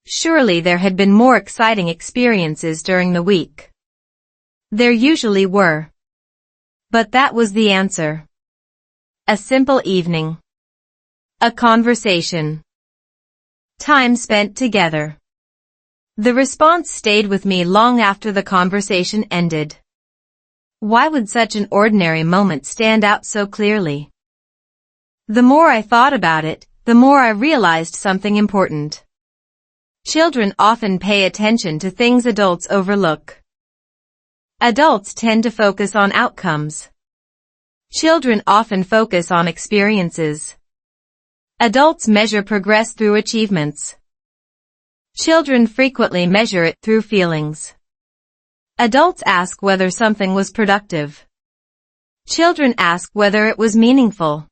Surely there had been more exciting experiences during the week. There usually were. But that was the answer. A simple evening. A conversation. Time spent together. The response stayed with me long after the conversation ended. Why would such an ordinary moment stand out so clearly? The more I thought about it, the more I realized something important. Children often pay attention to things adults overlook. Adults tend to focus on outcomes. Children often focus on experiences. Adults measure progress through achievements. Children frequently measure it through feelings. Adults ask whether something was productive. Children ask whether it was meaningful.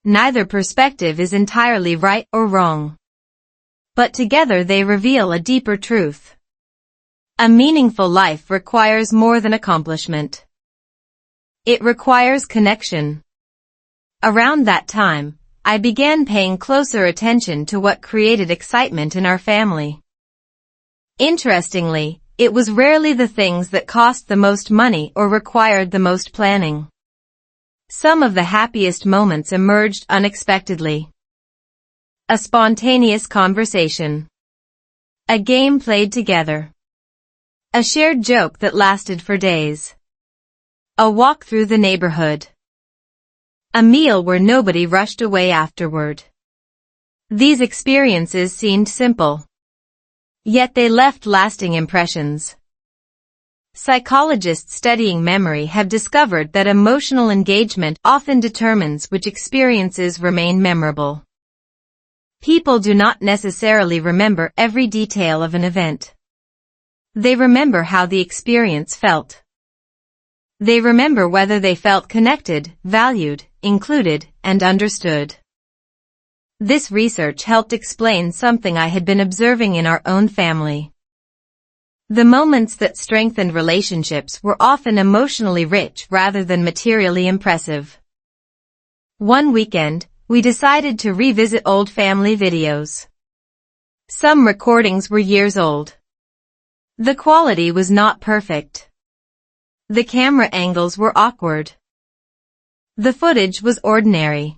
Neither perspective is entirely right or wrong. But together they reveal a deeper truth. A meaningful life requires more than accomplishment. It requires connection. Around that time, I began paying closer attention to what created excitement in our family. Interestingly, it was rarely the things that cost the most money or required the most planning. Some of the happiest moments emerged unexpectedly. A spontaneous conversation. A game played together. A shared joke that lasted for days. A walk through the neighborhood. A meal where nobody rushed away afterward. These experiences seemed simple. Yet they left lasting impressions. Psychologists studying memory have discovered that emotional engagement often determines which experiences remain memorable. People do not necessarily remember every detail of an event. They remember how the experience felt. They remember whether they felt connected, valued, included, and understood. This research helped explain something I had been observing in our own family. The moments that strengthened relationships were often emotionally rich rather than materially impressive. One weekend, we decided to revisit old family videos. Some recordings were years old. The quality was not perfect. The camera angles were awkward. The footage was ordinary.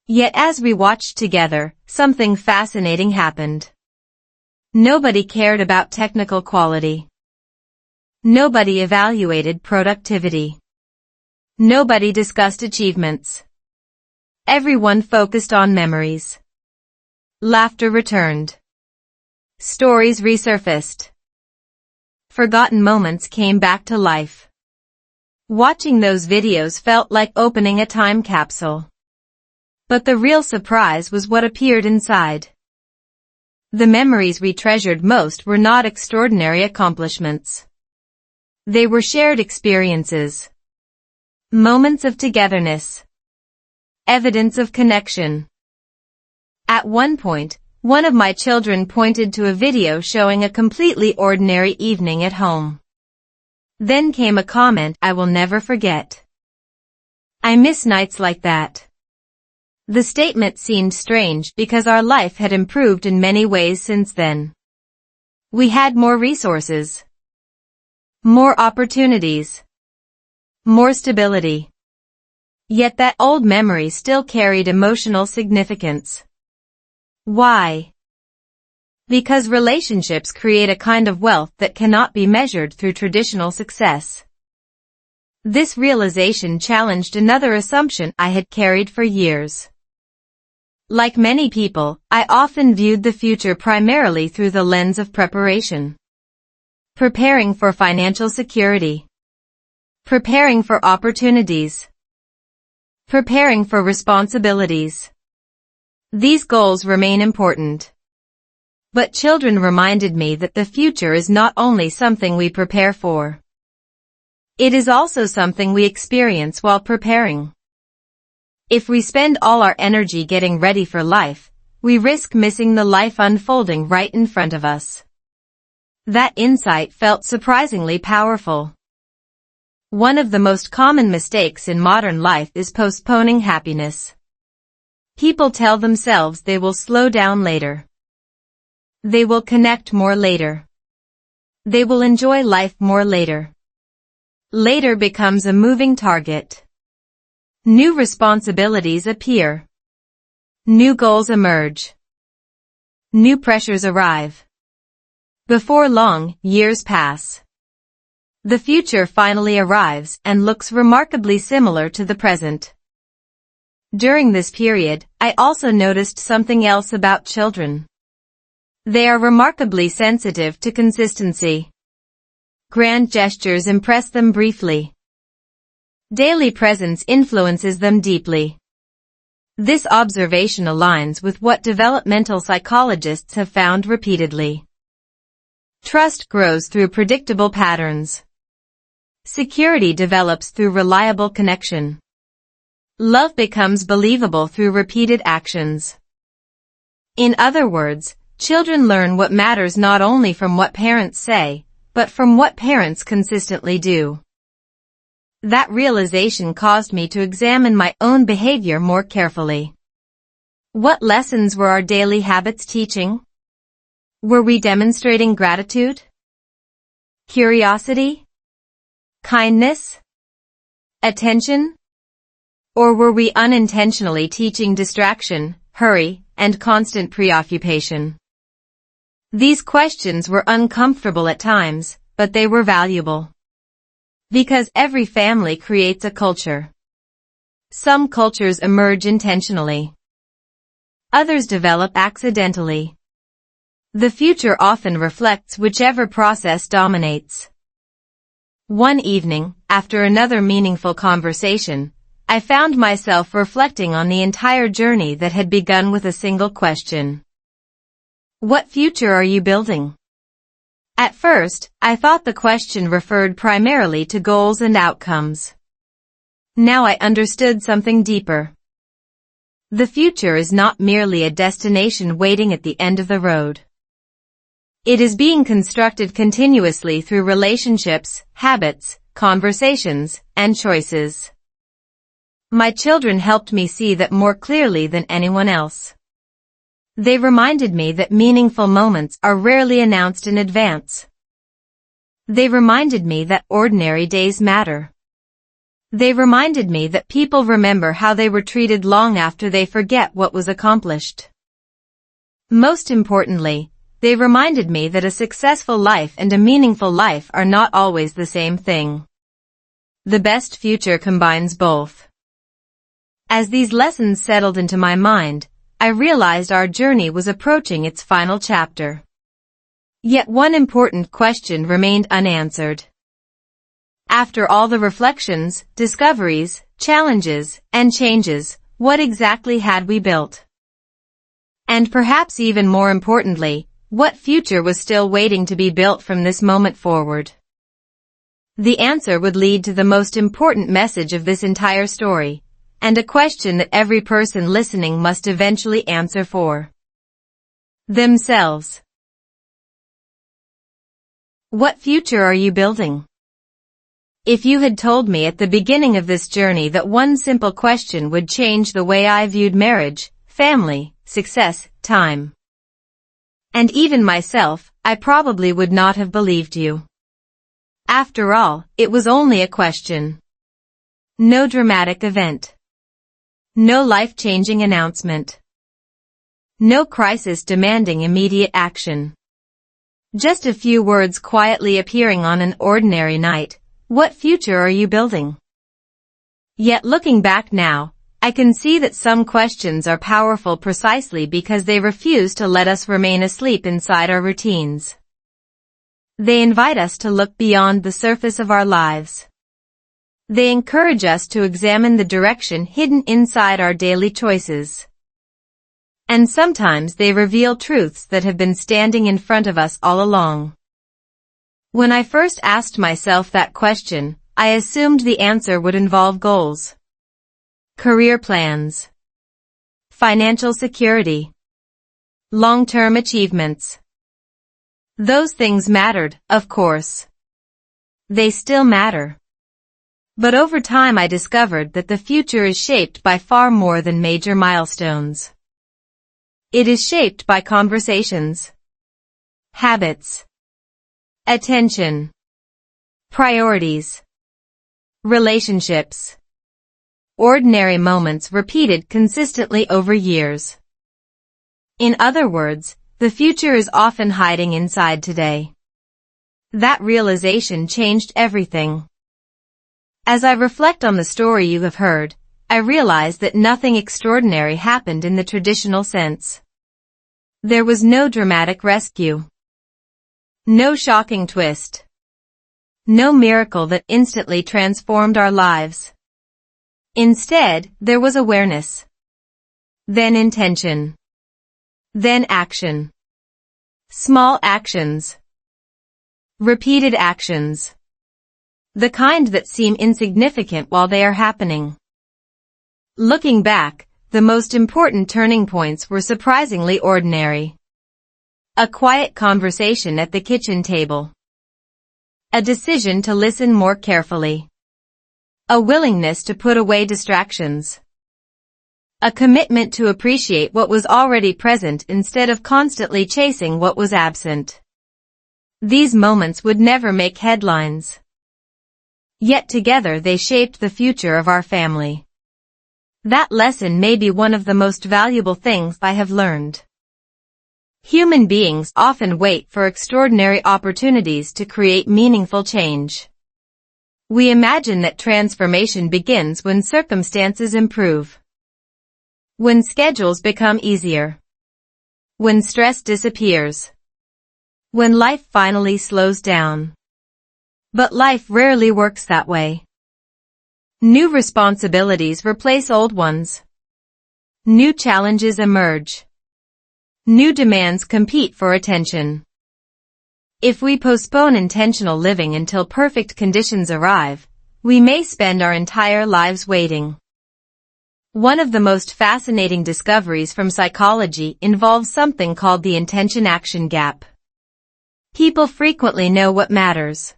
Yet as we watched together, something fascinating happened. Nobody cared about technical quality. Nobody evaluated productivity. Nobody discussed achievements. Everyone focused on memories. Laughter returned. Stories resurfaced. Forgotten moments came back to life. Watching those videos felt like opening a time capsule. But the real surprise was what appeared inside. The memories we treasured most were not extraordinary accomplishments. They were shared experiences. Moments of togetherness. Evidence of connection. At one point, one of my children pointed to a video showing a completely ordinary evening at home. Then came a comment I will never forget. "I miss nights like that." The statement seemed strange because our life had improved in many ways since then. We had more resources, more opportunities, more stability. Yet that old memory still carried emotional significance. Why? Because relationships create a kind of wealth that cannot be measured through traditional success. This realization challenged another assumption I had carried for years. Like many people, I often viewed the future primarily through the lens of preparation. Preparing for financial security. Preparing for opportunities. Preparing for responsibilities. These goals remain important. But children reminded me that the future is not only something we prepare for. It is also something we experience while preparing. If we spend all our energy getting ready for life, we risk missing the life unfolding right in front of us. That insight felt surprisingly powerful. One of the most common mistakes in modern life is postponing happiness. People tell themselves they will slow down later. They will connect more later. They will enjoy life more later. Later becomes a moving target. New responsibilities appear. New goals emerge. New pressures arrive. Before long, years pass. The future finally arrives and looks remarkably similar to the present. During this period, I also noticed something else about children. They are remarkably sensitive to consistency. Grand gestures impress them briefly. Daily presence influences them deeply. This observation aligns with what developmental psychologists have found repeatedly. Trust grows through predictable patterns. Security develops through reliable connection. Love becomes believable through repeated actions. In other words, children learn what matters not only from what parents say, but from what parents consistently do. That realization caused me to examine my own behavior more carefully. What lessons were our daily habits teaching? Were we demonstrating gratitude? Curiosity? Kindness? Attention? Or were we unintentionally teaching distraction, hurry, and constant preoccupation? These questions were uncomfortable at times, but they were valuable. Because every family creates a culture. Some cultures emerge intentionally. Others develop accidentally. The future often reflects whichever process dominates. One evening, after another meaningful conversation, I found myself reflecting on the entire journey that had begun with a single question. What future are you building? At first, I thought the question referred primarily to goals and outcomes. Now I understood something deeper. The future is not merely a destination waiting at the end of the road. It is being constructed continuously through relationships, habits, conversations, and choices. My children helped me see that more clearly than anyone else. They reminded me that meaningful moments are rarely announced in advance. They reminded me that ordinary days matter. They reminded me that people remember how they were treated long after they forget what was accomplished. Most importantly, they reminded me that a successful life and a meaningful life are not always the same thing. The best future combines both. As these lessons settled into my mind, I realized our journey was approaching its final chapter. Yet one important question remained unanswered. After all the reflections, discoveries, challenges, and changes, what exactly had we built? And perhaps even more importantly, what future was still waiting to be built from this moment forward? The answer would lead to the most important message of this entire story, and a question that every person listening must eventually answer for themselves. What future are you building? If you had told me at the beginning of this journey that one simple question would change the way I viewed marriage, family, success, time, and even myself, I probably would not have believed you. After all, it was only a question. No dramatic event. No life-changing announcement. No crisis demanding immediate action. Just a few words quietly appearing on an ordinary night. What future are you building? Yet looking back now, I can see that some questions are powerful precisely because they refuse to let us remain asleep inside our routines. They invite us to look beyond the surface of our lives. They encourage us to examine the direction hidden inside our daily choices. And sometimes they reveal truths that have been standing in front of us all along. When I first asked myself that question, I assumed the answer would involve goals, career plans, financial security, long-term achievements. Those things mattered, of course. They still matter. But over time I discovered that the future is shaped by far more than major milestones. It is shaped by conversations, habits, attention, priorities, relationships, ordinary moments repeated consistently over years. In other words, the future is often hiding inside today. That realization changed everything. As I reflect on the story you have heard, I realize that nothing extraordinary happened in the traditional sense. There was no dramatic rescue. No shocking twist. No miracle that instantly transformed our lives. Instead, there was awareness. Then intention. Then action. Small actions. Repeated actions. The kind that seem insignificant while they are happening. Looking back, the most important turning points were surprisingly ordinary. A quiet conversation at the kitchen table. A decision to listen more carefully. A willingness to put away distractions. A commitment to appreciate what was already present instead of constantly chasing what was absent. These moments would never make headlines. Yet together they shaped the future of our family. That lesson may be one of the most valuable things I have learned. Human beings often wait for extraordinary opportunities to create meaningful change. We imagine that transformation begins when circumstances improve. When schedules become easier. When stress disappears. When life finally slows down. But life rarely works that way. New responsibilities replace old ones. New challenges emerge. New demands compete for attention. If we postpone intentional living until perfect conditions arrive, we may spend our entire lives waiting. One of the most fascinating discoveries from psychology involves something called the intention-action gap. People frequently know what matters.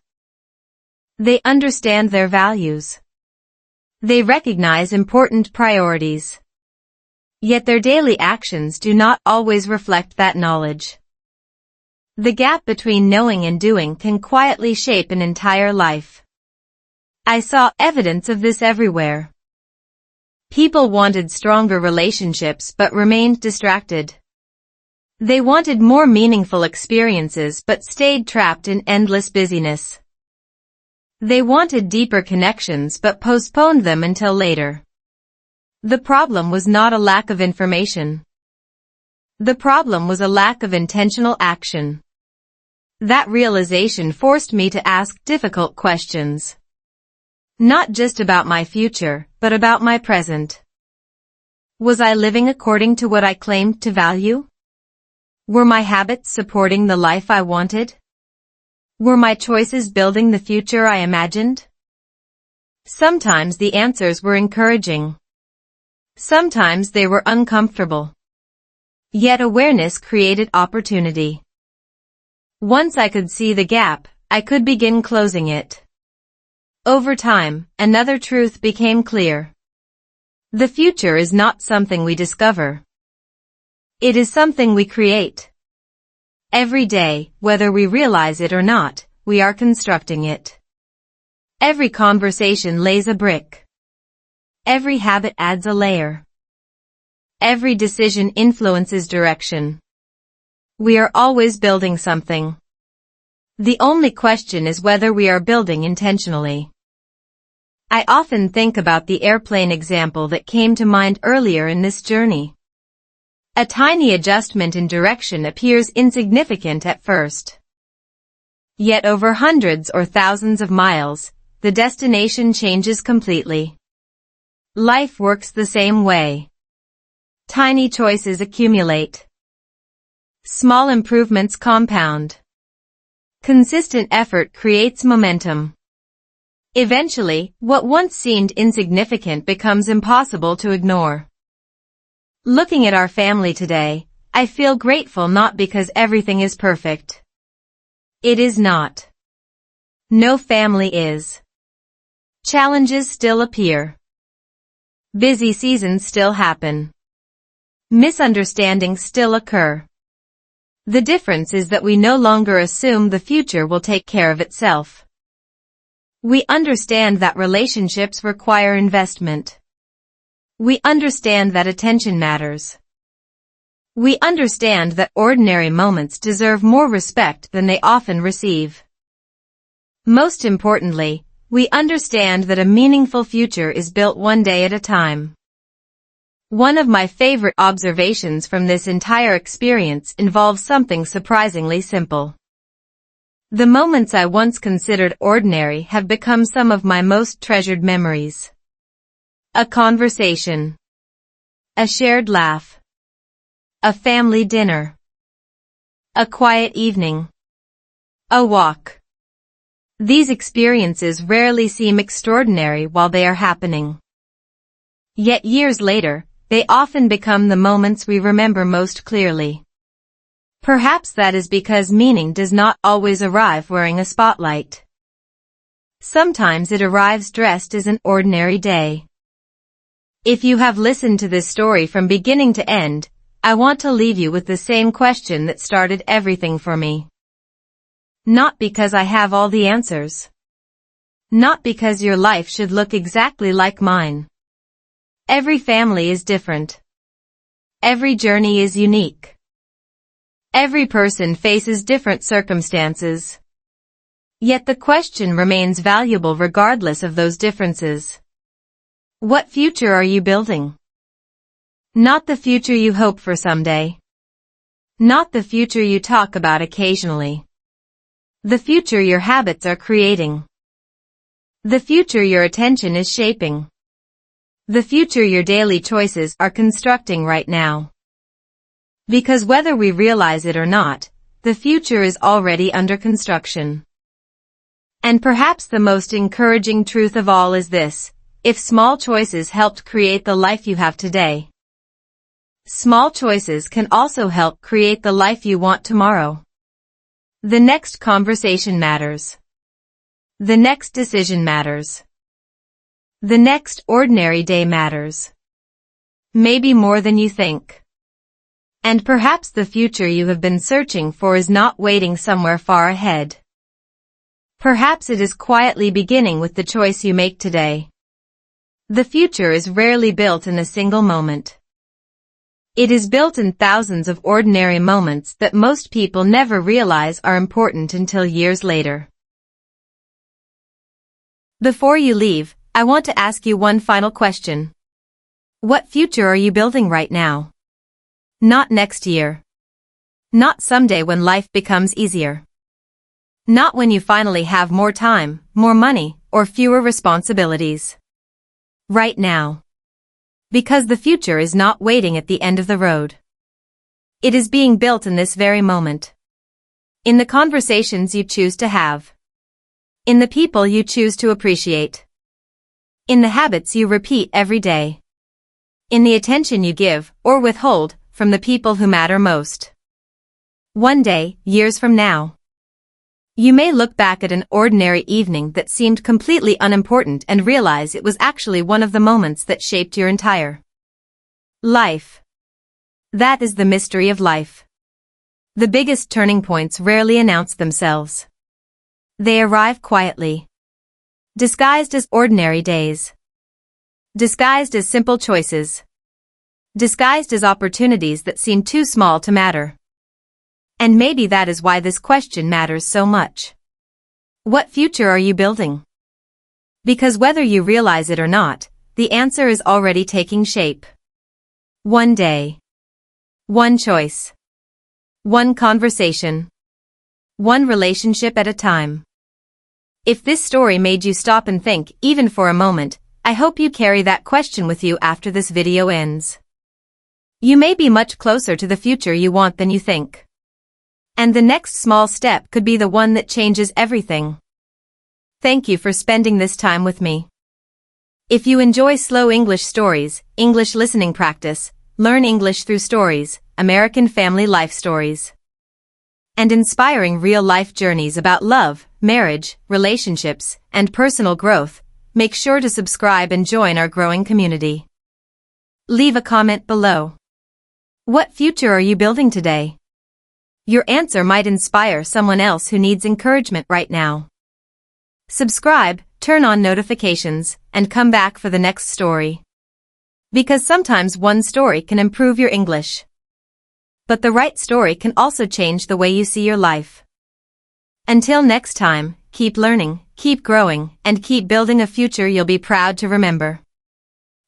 They understand their values. They recognize important priorities. Yet their daily actions do not always reflect that knowledge. The gap between knowing and doing can quietly shape an entire life. I saw evidence of this everywhere. People wanted stronger relationships but remained distracted. They wanted more meaningful experiences but stayed trapped in endless busyness. They wanted deeper connections but postponed them until later. The problem was not a lack of information. The problem was a lack of intentional action. That realization forced me to ask difficult questions. Not just about my future, but about my present. Was I living according to what I claimed to value? Were my habits supporting the life I wanted? Were my choices building the future I imagined? Sometimes the answers were encouraging. Sometimes they were uncomfortable. Yet awareness created opportunity. Once I could see the gap, I could begin closing it. Over time, another truth became clear. The future is not something we discover. It is something we create. Every day, whether we realize it or not, we are constructing it. Every conversation lays a brick. Every habit adds a layer. Every decision influences direction. We are always building something. The only question is whether we are building intentionally. I often think about the airplane example that came to mind earlier in this journey. A tiny adjustment in direction appears insignificant at first. Yet over hundreds or thousands of miles, the destination changes completely. Life works the same way. Tiny choices accumulate. Small improvements compound. Consistent effort creates momentum. Eventually, what once seemed insignificant becomes impossible to ignore. Looking at our family today, I feel grateful not because everything is perfect. It is not. No family is. Challenges still appear. Busy seasons still happen. Misunderstandings still occur. The difference is that we no longer assume the future will take care of itself. We understand that relationships require investment. We understand that attention matters. We understand that ordinary moments deserve more respect than they often receive. Most importantly, we understand that a meaningful future is built one day at a time. One of my favorite observations from this entire experience involves something surprisingly simple. The moments I once considered ordinary have become some of my most treasured memories. A conversation. A shared laugh. A family dinner. A quiet evening. A walk. These experiences rarely seem extraordinary while they are happening. Yet years later, they often become the moments we remember most clearly. Perhaps that is because meaning does not always arrive wearing a spotlight. Sometimes it arrives dressed as an ordinary day. If you have listened to this story from beginning to end, I want to leave you with the same question that started everything for me. Not because I have all the answers. Not because your life should look exactly like mine. Every family is different. Every journey is unique. Every person faces different circumstances. Yet the question remains valuable regardless of those differences. What future are you building? Not the future you hope for someday. Not the future you talk about occasionally. The future your habits are creating. The future your attention is shaping. The future your daily choices are constructing right now. Because whether we realize it or not, the future is already under construction. And perhaps the most encouraging truth of all is this: if small choices helped create the life you have today, small choices can also help create the life you want tomorrow. The next conversation matters. The next decision matters. The next ordinary day matters. Maybe more than you think. And perhaps the future you have been searching for is not waiting somewhere far ahead. Perhaps it is quietly beginning with the choice you make today. The future is rarely built in a single moment. It is built in thousands of ordinary moments that most people never realize are important until years later. Before you leave, I want to ask you one final question. What future are you building right now? Not next year. Not someday when life becomes easier. Not when you finally have more time, more money, or fewer responsibilities. Right now. Because the future is not waiting at the end of the road. It is being built in this very moment. In the conversations you choose to have. In the people you choose to appreciate. In the habits you repeat every day. In the attention you give, or withhold, from the people who matter most. One day, years from now, you may look back at an ordinary evening that seemed completely unimportant and realize it was actually one of the moments that shaped your entire life. That is the mystery of life. The biggest turning points rarely announce themselves. They arrive quietly. Disguised as ordinary days. Disguised as simple choices. Disguised as opportunities that seem too small to matter. And maybe that is why this question matters so much. What future are you building? Because whether you realize it or not, the answer is already taking shape. One day. One choice. One conversation. One relationship at a time. If this story made you stop and think, even for a moment, I hope you carry that question with you after this video ends. You may be much closer to the future you want than you think. And the next small step could be the one that changes everything. Thank you for spending this time with me. If you enjoy slow English stories, English listening practice, learn English through stories, American family life stories, and inspiring real-life journeys about love, marriage, relationships, and personal growth, make sure to subscribe and join our growing community. Leave a comment below. What future are you building today? Your answer might inspire someone else who needs encouragement right now. Subscribe, turn on notifications, and come back for the next story. Because sometimes one story can improve your English. But the right story can also change the way you see your life. Until next time, keep learning, keep growing, and keep building a future you'll be proud to remember.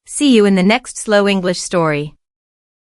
See you in the next Slow English story.